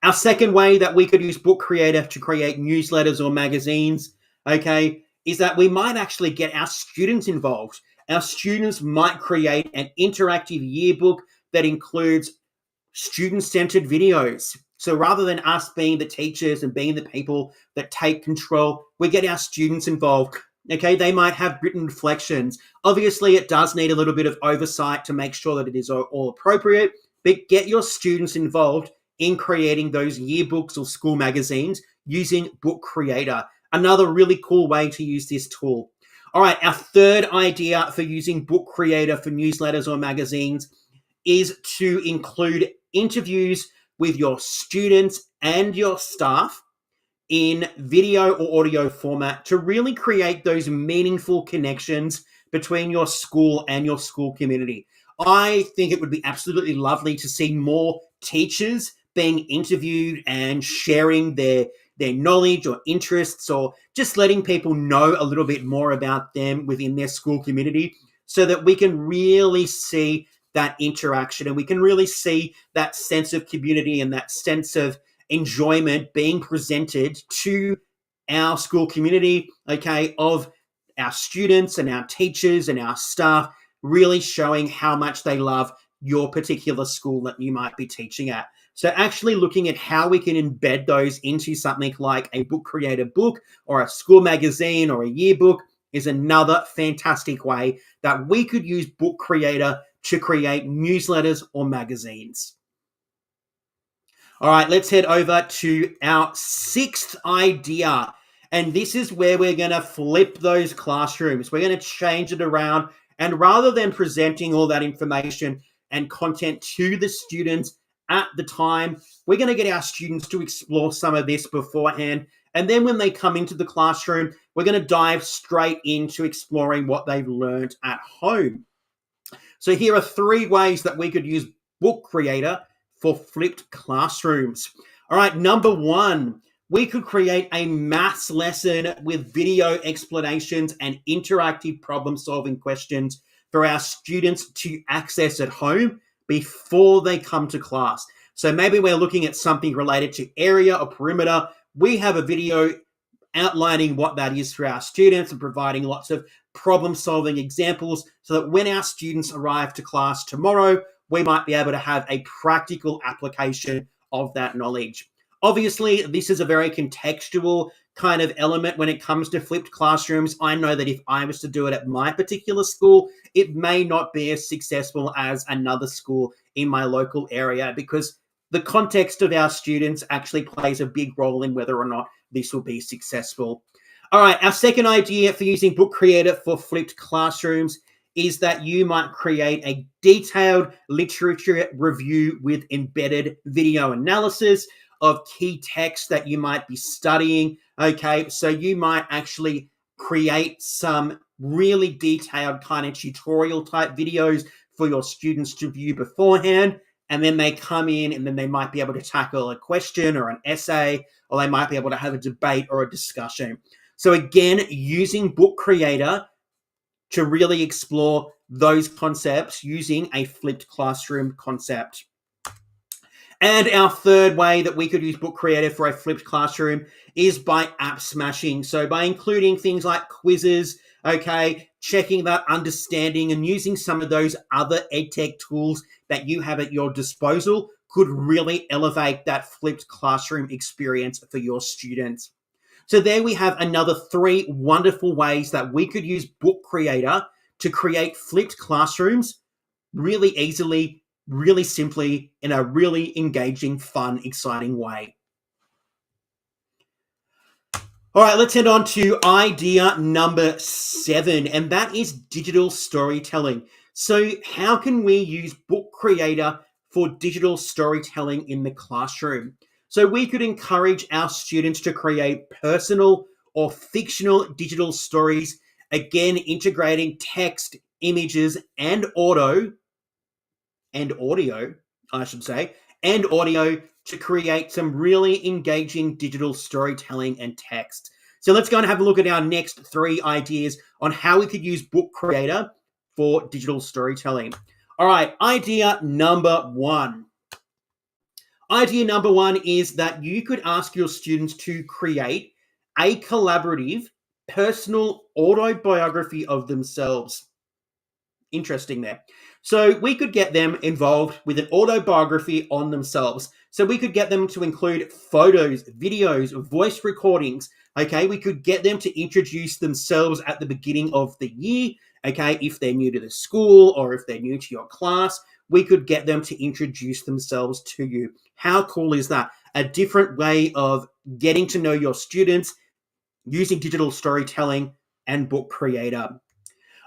Our second way that we could use Book Creator to create newsletters or magazines, okay, is that we might actually get our students involved. Our students might create an interactive yearbook that includes student-centered videos. So rather than us being the teachers and being the people that take control, we get our students involved. Okay, they might have written reflections. Obviously, it does need a little bit of oversight to make sure that it is all appropriate, but get your students involved in creating those yearbooks or school magazines using Book Creator. Another really cool way to use this tool. All right, our third idea for using Book Creator for newsletters or magazines is to include interviews with your students and your staff in video or audio format to really create those meaningful connections between your school and your school community. I think it would be absolutely lovely to see more teachers being interviewed and sharing their knowledge or interests, or just letting people know a little bit more about them within their school community, so that we can really see that interaction and we can really see that sense of community and that sense of enjoyment being presented to our school community, okay, of our students and our teachers and our staff, really showing how much they love your particular school that you might be teaching at. So actually looking at how we can embed those into something like a Book Creator book or a school magazine or a yearbook is another fantastic way that we could use Book Creator to create newsletters or magazines. All right, let's head over to our sixth idea. And this is where we're going to flip those classrooms. We're going to change it around. And rather than presenting all that information and content to the students at the time, we're going to get our students to explore some of this beforehand. And then when they come into the classroom, we're going to dive straight into exploring what they've learned at home. So here are 3 ways that we could use Book Creator for flipped classrooms. All right, number 1, we could create a maths lesson with video explanations and interactive problem-solving questions for our students to access at home before they come to class. So maybe we're looking at something related to area or perimeter. We have a video outlining what that is for our students and providing lots of problem-solving examples so that when our students arrive to class tomorrow, we might be able to have a practical application of that knowledge. Obviously, this is a very contextual kind of element when it comes to flipped classrooms. I know that if I was to do it at my particular school, it may not be as successful as another school in my local area, because the context of our students actually plays a big role in whether or not this will be successful. All right, our second idea for using Book Creator for flipped classrooms is that you might create a detailed literature review with embedded video analysis of key texts that you might be studying. Okay, so you might actually create some really detailed kind of tutorial type videos for your students to view beforehand. And then they come in and then they might be able to tackle a question or an essay, or they might be able to have a debate or a discussion. So again, using Book Creator to really explore those concepts using a flipped classroom concept. And our third way that we could use Book Creator for a flipped classroom is by app smashing. So by including things like quizzes, okay, checking that understanding and using some of those other EdTech tools that you have at your disposal could really elevate that flipped classroom experience for your students. So there we have another 3 wonderful ways that we could use Book Creator to create flipped classrooms really easily, really simply, in a really engaging, fun, exciting way. All right, let's head on to idea number 7, and that is digital storytelling. So how can we use Book Creator for digital storytelling in the classroom? So we could encourage our students to create personal or fictional digital stories, again, integrating text, images, and audio, I should say, and audio to create some really engaging digital storytelling and text. So let's go and have a look at our next three ideas on how we could use Book Creator for digital storytelling. All right, idea number one. Idea number one is that you could ask your students to create a collaborative personal autobiography of themselves. Interesting there. So we could get them involved with an autobiography on themselves. So we could get them to include photos, videos, voice recordings. Okay, we could get them to introduce themselves at the beginning of the year. Okay, if they're new to the school or if they're new to your class, we could get them to introduce themselves to you. How cool is that? A different way of getting to know your students using digital storytelling and Book Creator.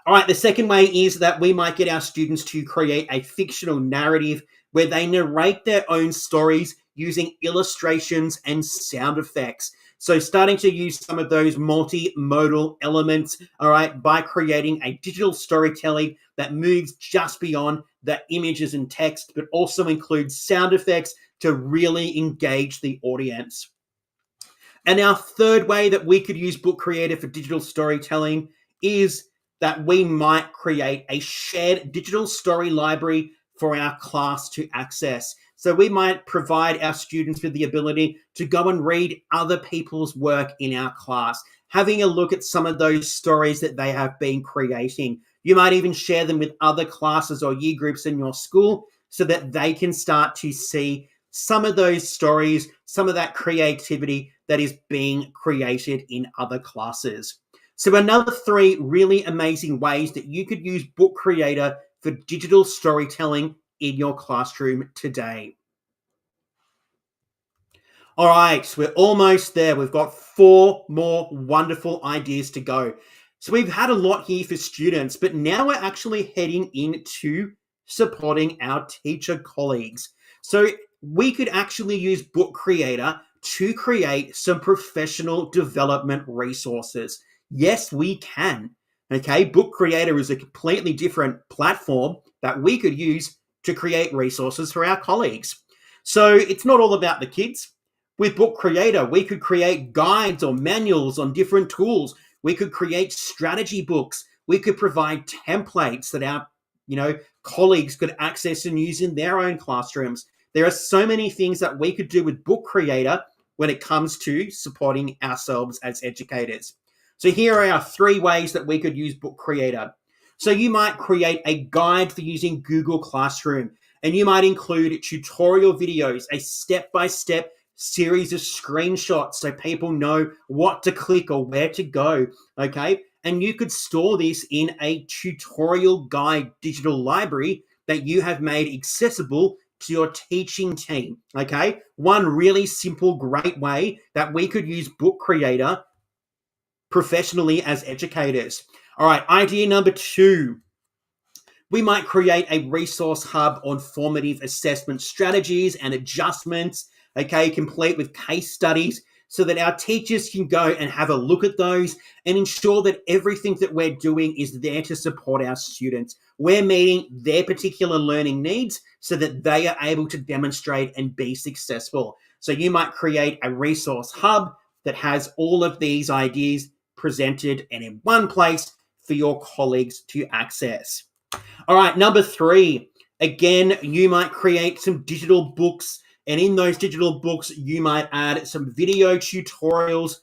All right, the second way is that we might get our students to create a fictional narrative where they narrate their own stories using illustrations and sound effects. So starting to use some of those multimodal elements, all right, by creating a digital storytelling that moves just beyond the images and text, but also includes sound effects to really engage the audience. And our third way that we could use Book Creator for digital storytelling is that we might create a shared digital story library for our class to access. So we might provide our students with the ability to go and read other people's work in our class, having a look at some of those stories that they have been creating. You might even share them with other classes or year groups in your school so that they can start to see some of those stories, some of that creativity that is being created in other classes. So another three really amazing ways that you could use Book Creator for digital storytelling in your classroom today. All right, so we're almost there. We've got 4 more wonderful ideas to go. So we've had a lot here for students, but now we're actually heading into supporting our teacher colleagues. So we could actually use Book Creator to create some professional development resources. Yes, we can. Okay, Book Creator is a completely different platform that we could use to create resources for our colleagues. So it's not all about the kids. With Book Creator, we could create guides or manuals on different tools. We could create strategy books. We could provide templates that our, colleagues could access and use in their own classrooms. There are so many things that we could do with Book Creator when it comes to supporting ourselves as educators. So here are our 3 ways that we could use Book Creator. So you might create a guide for using Google Classroom, and you might include tutorial videos, a step-by-step series of screenshots so people know what to click or where to go, okay? And you could store this in a tutorial guide digital library that you have made accessible to your teaching team, okay? One really simple, great way that we could use Book Creator professionally as educators. All right, idea number 2. We might create a resource hub on formative assessment strategies and adjustments, okay, complete with case studies so that our teachers can go and have a look at those and ensure that everything that we're doing is there to support our students. We're meeting their particular learning needs so that they are able to demonstrate and be successful. So you might create a resource hub that has all of these ideas presented and in one place for your colleagues to access. All right, number 3. Again, you might create some digital books, and in those digital books, you might add some video tutorials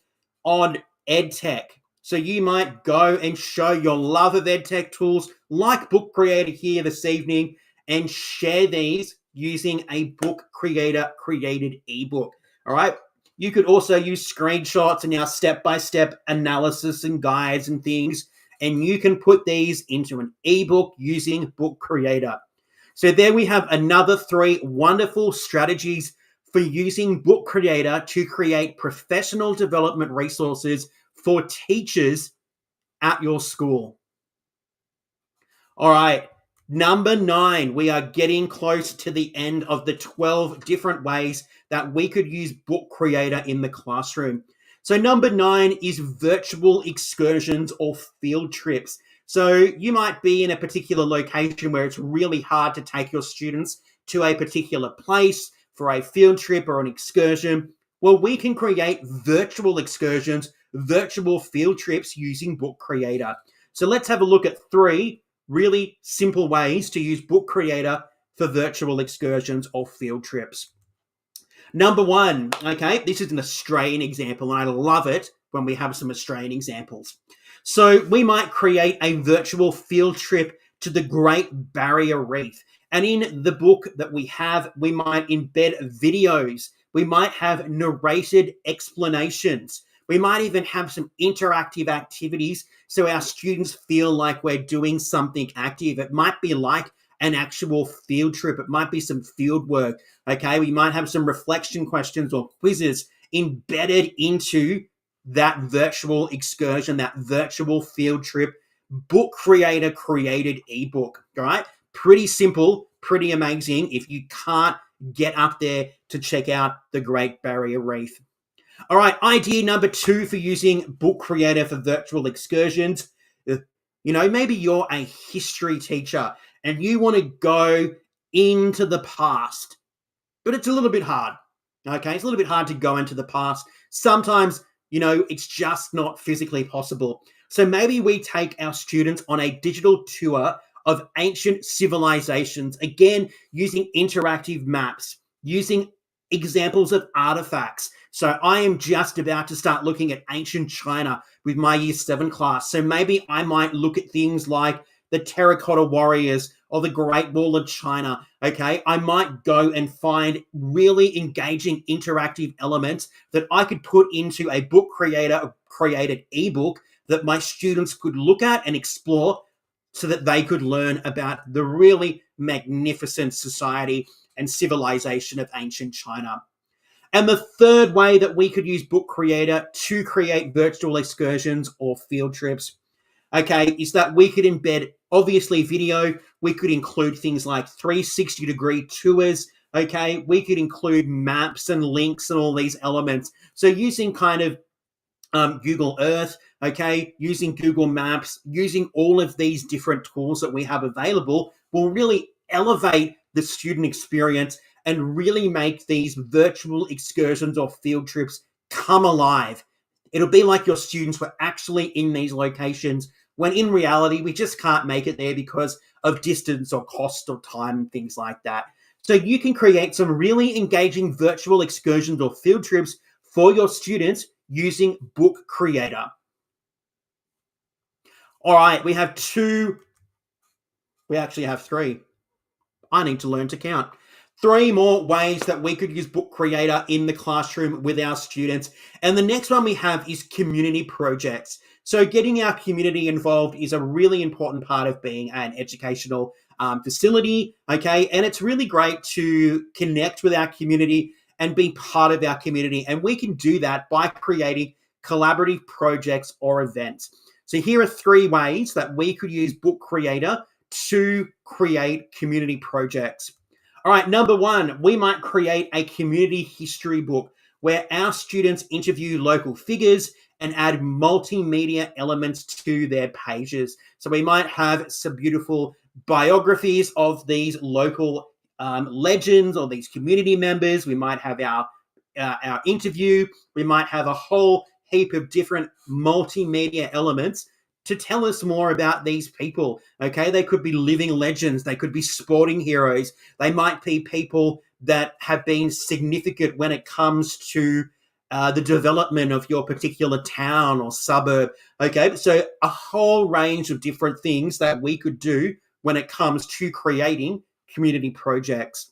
on EdTech. So you might go and show your love of EdTech tools like Book Creator here this evening and share these using a Book Creator created ebook. All right. You could also use screenshots and our step-by-step analysis and guides and things, and you can put these into an ebook using Book Creator. So there we have another 3 wonderful strategies for using Book Creator to create professional development resources for teachers at your school. All right. Number 9, we are getting close to the end of the 12 different ways that we could use Book Creator in the classroom. So number 9 is virtual excursions or field trips. So you might be in a particular location where it's really hard to take your students to a particular place for a field trip or an excursion. Well, we can create virtual excursions, virtual field trips using Book Creator. So let's have a look at 3 really simple ways to use Book Creator for virtual excursions or field trips. Number 1, okay, this is an Australian example, and I love it when we have some Australian examples. So we might create a virtual field trip to the Great Barrier Reef. And in the book that we have, we might embed videos. We might have narrated explanations. We might even have some interactive activities so our students feel like we're doing something active. It might be like an actual field trip. It might be some field work. Okay, we might have some reflection questions or quizzes embedded into that virtual excursion, that virtual field trip, Book Creator created ebook. All right, pretty simple, pretty amazing if you can't get up there to check out the Great Barrier Reef. All right, idea number 2 for using Book Creator for virtual excursions. Maybe you're a history teacher and you want to go into the past, but it's a little bit hard. Okay, it's a little bit hard to go into the past. Sometimes, it's just not physically possible. So maybe we take our students on a digital tour of ancient civilizations, again, using interactive maps, using examples of artifacts. So I am just about to start looking at ancient China with my Year 7 class. So maybe I might look at things like the terracotta warriors or the Great Wall of China, okay? I might go and find really engaging interactive elements that I could put into a Book Creator created ebook that my students could look at and explore so that they could learn about the really magnificent society and civilization of ancient China. And the third way that we could use Book Creator to create virtual excursions or field trips, okay, is that we could embed, obviously, video. We could include things like 360-degree tours, okay? We could include maps and links and all these elements. So using kind of Google Earth, okay, using Google Maps, using all of these different tools that we have available will really elevate the student experience and really make these virtual excursions or field trips come alive. It'll be like your students were actually in these locations when in reality, we just can't make it there because of distance or cost or time and things like that. So you can create some really engaging virtual excursions or field trips for your students using Book Creator. All right, we have 2. We actually have 3. I need to learn to count. 3 more ways that we could use Book Creator in the classroom with our students. And the next one we have is community projects. So getting our community involved is a really important part of being an educational facility, okay? And it's really great to connect with our community and be part of our community. And we can do that by creating collaborative projects or events. So here are 3 ways that we could use Book Creator to create community projects. All right, number 1, we might create a community history book where our students interview local figures and add multimedia elements to their pages. So we might have some beautiful biographies of these local legends or these community members. We might have our interview. We might have a whole heap of different multimedia elements to tell us more about these people, okay? They could be living legends. They could be sporting heroes. They might be people that have been significant when it comes to the development of your particular town or suburb, okay? So a whole range of different things that we could do when it comes to creating community projects.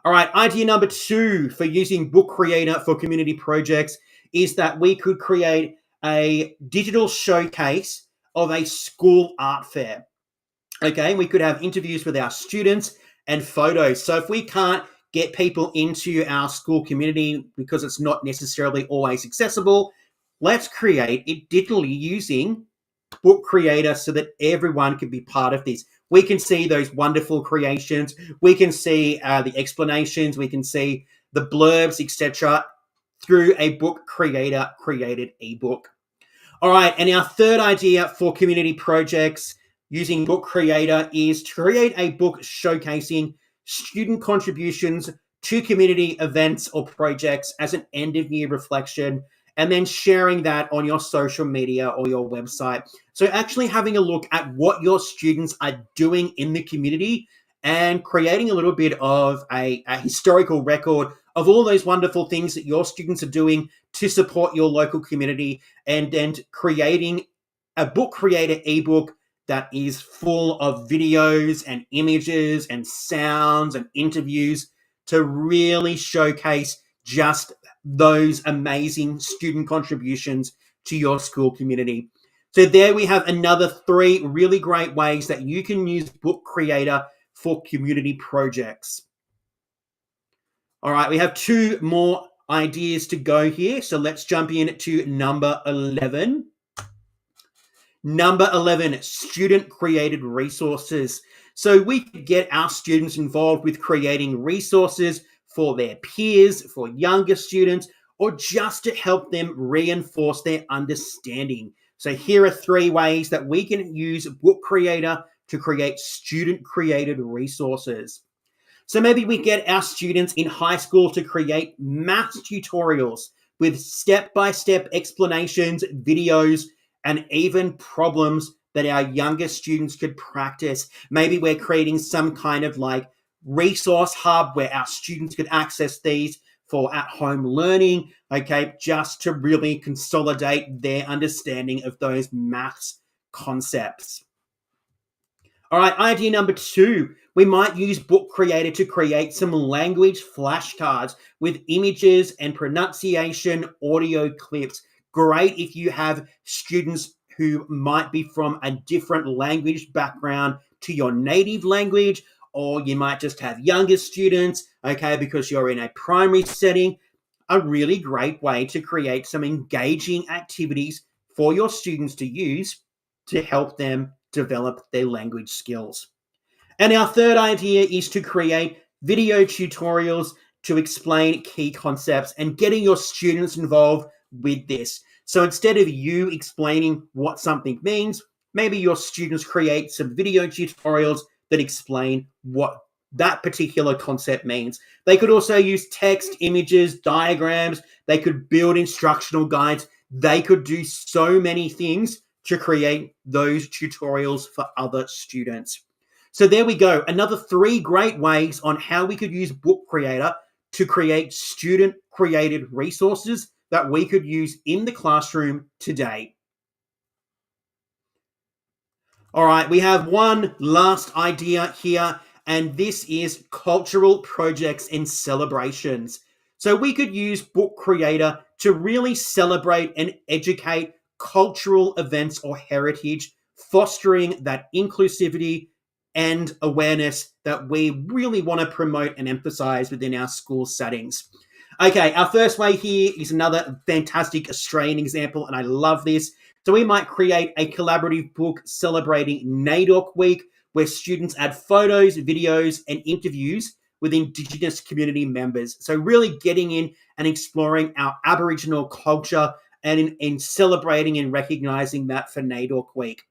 All right, idea number 2 for using Book Creator for community projects is that we could create a digital showcase of a school art fair. Okay, we could have interviews with our students and photos. So if we can't get people into our school community because it's not necessarily always accessible, let's create it digitally using Book Creator so that everyone can be part of this. we can see those wonderful creations. We can see the explanations. We can see the blurbs, etc., through a book creator created ebook. All right, and our third idea for community projects using Book Creator is to create a book showcasing student contributions to community events or projects as an end-of-year reflection, and then sharing that on your social media or your website. So actually having a look at what your students are doing in the community and creating a little bit of a historical record of all those wonderful things that your students are doing to support your local community, and creating a book creator ebook that is full of videos and images and sounds and interviews to really showcase just those amazing student contributions to your school community. So there we have another 3 really great ways that you can use Book Creator for community projects. All right, we have 2 more ideas to go here. So let's jump in to number 11. Number 11, student-created resources. So we could get our students involved with creating resources for their peers, for younger students, or just to help them reinforce their understanding. So here are 3 ways that we can use Book Creator to create student-created resources. So maybe we get our students in high school to create math tutorials with step-by-step explanations, videos, and even problems that our younger students could practice. Maybe we're creating some kind of like resource hub where our students could access these for at-home learning, okay, just to really consolidate their understanding of those maths concepts. All right, idea number 2, we might use Book Creator to create some language flashcards with images and pronunciation audio clips. Great if you have students who might be from a different language background to your native language, or you might just have younger students, okay, because you're in a primary setting. A really great way to create some engaging activities for your students to use to help them develop their language skills. And our third idea is to create video tutorials to explain key concepts and getting your students involved with this. So instead of you explaining what something means, maybe your students create some video tutorials that explain what that particular concept means. They could also use text, images, diagrams. They could build instructional guides. They could do so many things to create those tutorials for other students. So there we go. Another 3 great ways on how we could use Book Creator to create student-created resources that we could use in the classroom today. All right, we have one last idea here, and this is cultural projects and celebrations. So we could use Book Creator to really celebrate and educate cultural events or heritage, fostering that inclusivity and awareness that we really want to promote and emphasize within our school settings. Okay, our first way here is another fantastic Australian example, and I love this. So we might create a collaborative book celebrating NAIDOC Week, where students add photos, videos, and interviews with Indigenous community members. So really getting in and exploring our Aboriginal culture and in celebrating and recognizing that for NAIDOC Week.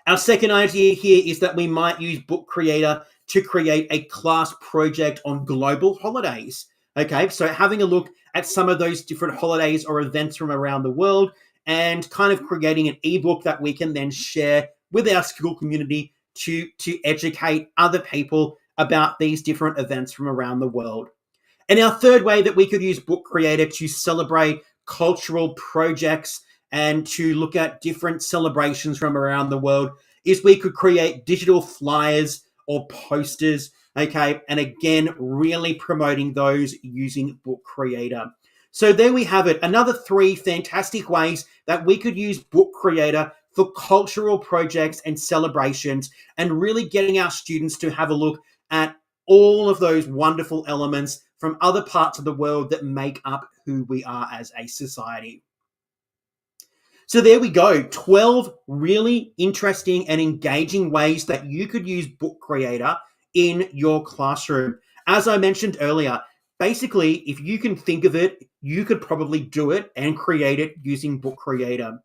Our second idea here is that we might use Book Creator to create a class project on global holidays. Okay, so having a look at some of those different holidays or events from around the world and kind of creating an ebook that we can then share with our school community to educate other people about these different events from around the world. And our third way that we could use Book Creator to celebrate cultural projects and to look at different celebrations from around the world is we could create digital flyers or posters, okay? And again, really promoting those using Book Creator. So there we have it, another 3 fantastic ways that we could use Book Creator for cultural projects and celebrations, and really getting our students to have a look at all of those wonderful elements from other parts of the world that make up who we are as a society. So there we go, 12 really interesting and engaging ways that you could use Book Creator in your classroom. As I mentioned earlier, basically, if you can think of it, you could probably do it and create it using Book Creator.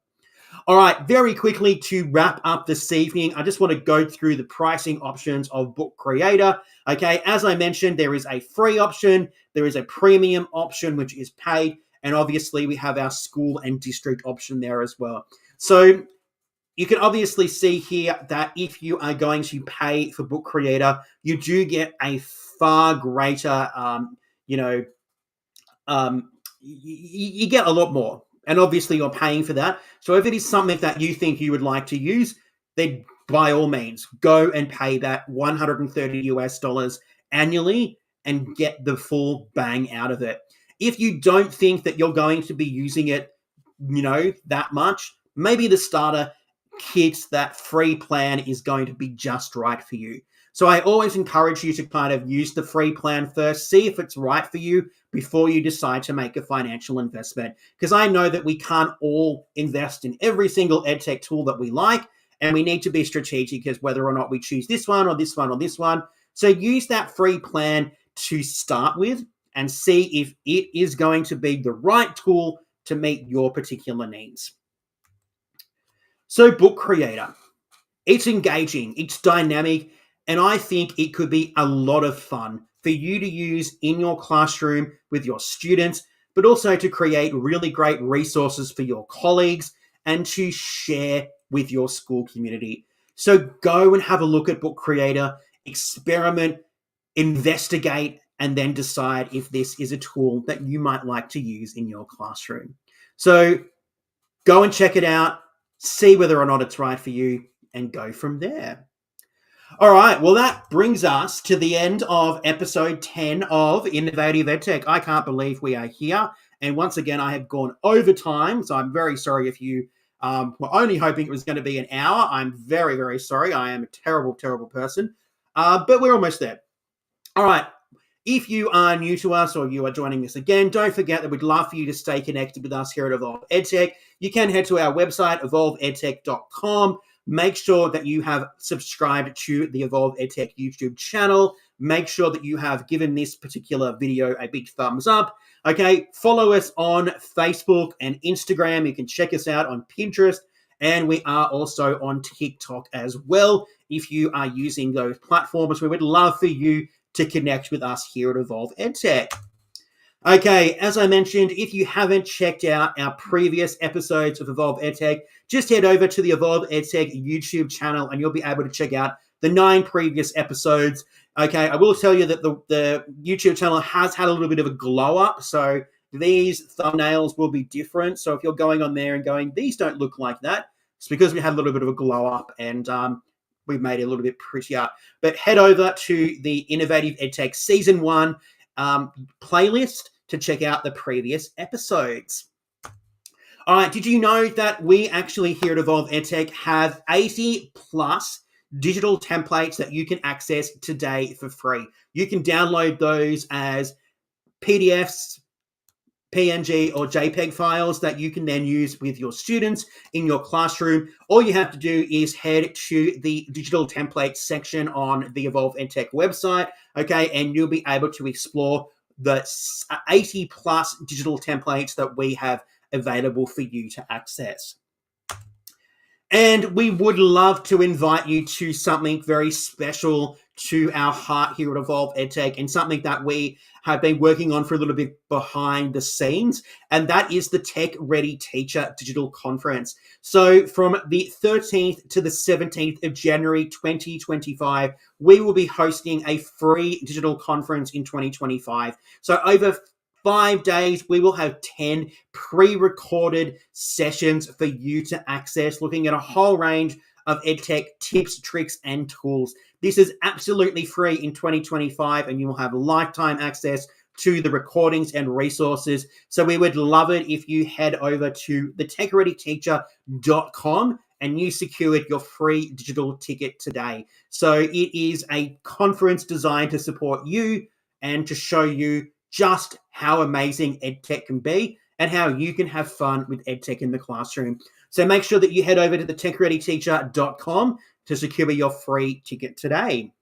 All right, very quickly to wrap up this evening, I just want to go through the pricing options of Book Creator. Okay, as I mentioned, there is a free option, there is a premium option, which is paid, and obviously we have our school and district option there as well. So you can obviously see here that if you are going to pay for Book Creator, you do get a far greater, you get a lot more. And obviously you're paying for that. So if it is something that you think you would like to use, then by all means, go and pay that 130 US dollars annually and get the full bang out of it. If you don't think that you're going to be using it, that much, maybe the starter kit, that free plan is going to be just right for you. So I always encourage you to kind of use the free plan first, see if it's right for you before you decide to make a financial investment. Because I know that we can't all invest in every single EdTech tool that we like, and we need to be strategic as whether or not we choose this one or this one or this one. So use that free plan to start with and see if it is going to be the right tool to meet your particular needs. So Book Creator, it's engaging, it's dynamic, and I think it could be a lot of fun for you to use in your classroom with your students, but also to create really great resources for your colleagues and to share with your school community. So go and have a look at Book Creator, experiment, investigate, and then decide if this is a tool that you might like to use in your classroom. So go and check it out, see whether or not it's right for you, and go from there. All right, well, that brings us to the end of episode 10 of Innovative EdTech. I can't believe we are here. And once again, I have gone over time, so I'm very sorry if you were only hoping it was going to be an hour. I'm very, very sorry. I am a terrible, terrible person. But we're almost there. All right. If you are new to us or you are joining us again, don't forget that we'd love for you to stay connected with us here at Evolve EdTech. You can head to our website, evolveedtech.com. Make sure that you have subscribed to the Evolve EdTech YouTube channel. Make sure that you have given this particular video a big thumbs up. Okay, follow us on Facebook and Instagram. You can check us out on Pinterest. And we are also on TikTok as well. If you are using those platforms, we would love for you to connect with us here at Evolve EdTech. Okay, as I mentioned, if you haven't checked out our previous episodes of Evolve EdTech, just head over to the Evolve EdTech YouTube channel and you'll be able to check out the 9 previous episodes. Okay, I will tell you that the YouTube channel has had a little bit of a glow up, so these thumbnails will be different. So if you're going on there and going, these don't look like that, it's because we had a little bit of a glow up and we've made it a little bit prettier. But head over to the Innovative EdTech Season 1 playlist to check out the previous episodes. All right, did you know that we actually here at Evolve EdTech have 80 plus digital templates that you can access today for free? You can download those as PDFs, PNG or JPEG files that you can then use with your students in your classroom. All you have to do is head to the digital templates section on the Evolve EdTech website, okay, and you'll be able to explore the 80 plus digital templates that we have available for you to access. And we would love to invite you to something very special to our heart here at Evolve EdTech and something that we have been working on for a little bit behind the scenes, and that is the Tech Ready Teacher Digital Conference. So from the 13th to the 17th of January 2025, we will be hosting a free digital conference in 2025. So over 5 days, we will have 10 pre-recorded sessions for you to access, looking at a whole range of EdTech tips, tricks, and tools. This is absolutely free in 2025, and you will have lifetime access to the recordings and resources. So we would love it if you head over to thetechreadyteacher.com and you secured your free digital ticket today. So it is a conference designed to support you and to show you just how amazing EdTech can be and how you can have fun with EdTech in the classroom. So make sure that you head over to the techreadyteacher.com to secure your free ticket today.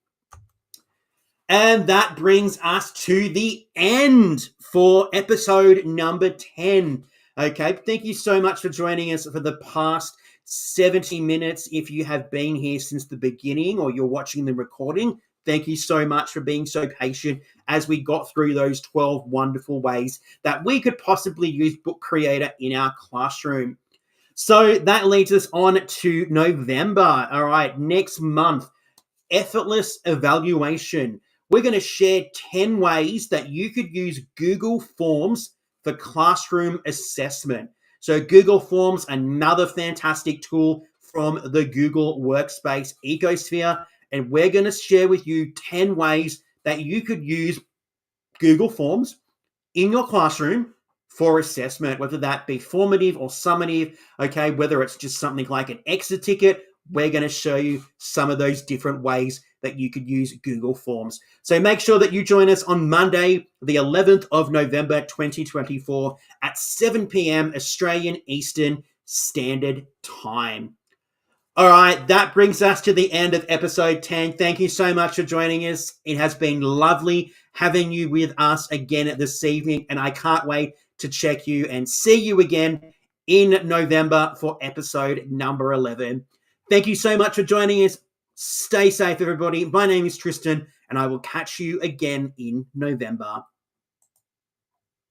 And that brings us to the end for episode number 10. Okay, thank you so much for joining us for the past 70 minutes. If you have been here since the beginning or you're watching the recording, thank you so much for being so patient as we got through those 12 wonderful ways that we could possibly use Book Creator in our classroom. So that leads us on to November. All right, next month, effortless evaluation. We're going to share 10 ways that you could use Google Forms for classroom assessment. So Google Forms, another fantastic tool from the Google Workspace ecosphere. And we're going to share with you 10 ways that you could use Google Forms in your classroom for assessment, whether that be formative or summative, okay, whether it's just something like an exit ticket. We're going to show you some of those different ways that you could use Google Forms. So make sure that you join us on Monday, the 11th of November, 2024 at 7 p.m. Australian Eastern Standard Time. All right, that brings us to the end of episode 10. Thank you so much for joining us. It has been lovely having you with us again this evening, and I can't wait to check you and see you again in November for episode number 11. Thank you so much for joining us. Stay safe, everybody. My name is Tristan, and I will catch you again in November.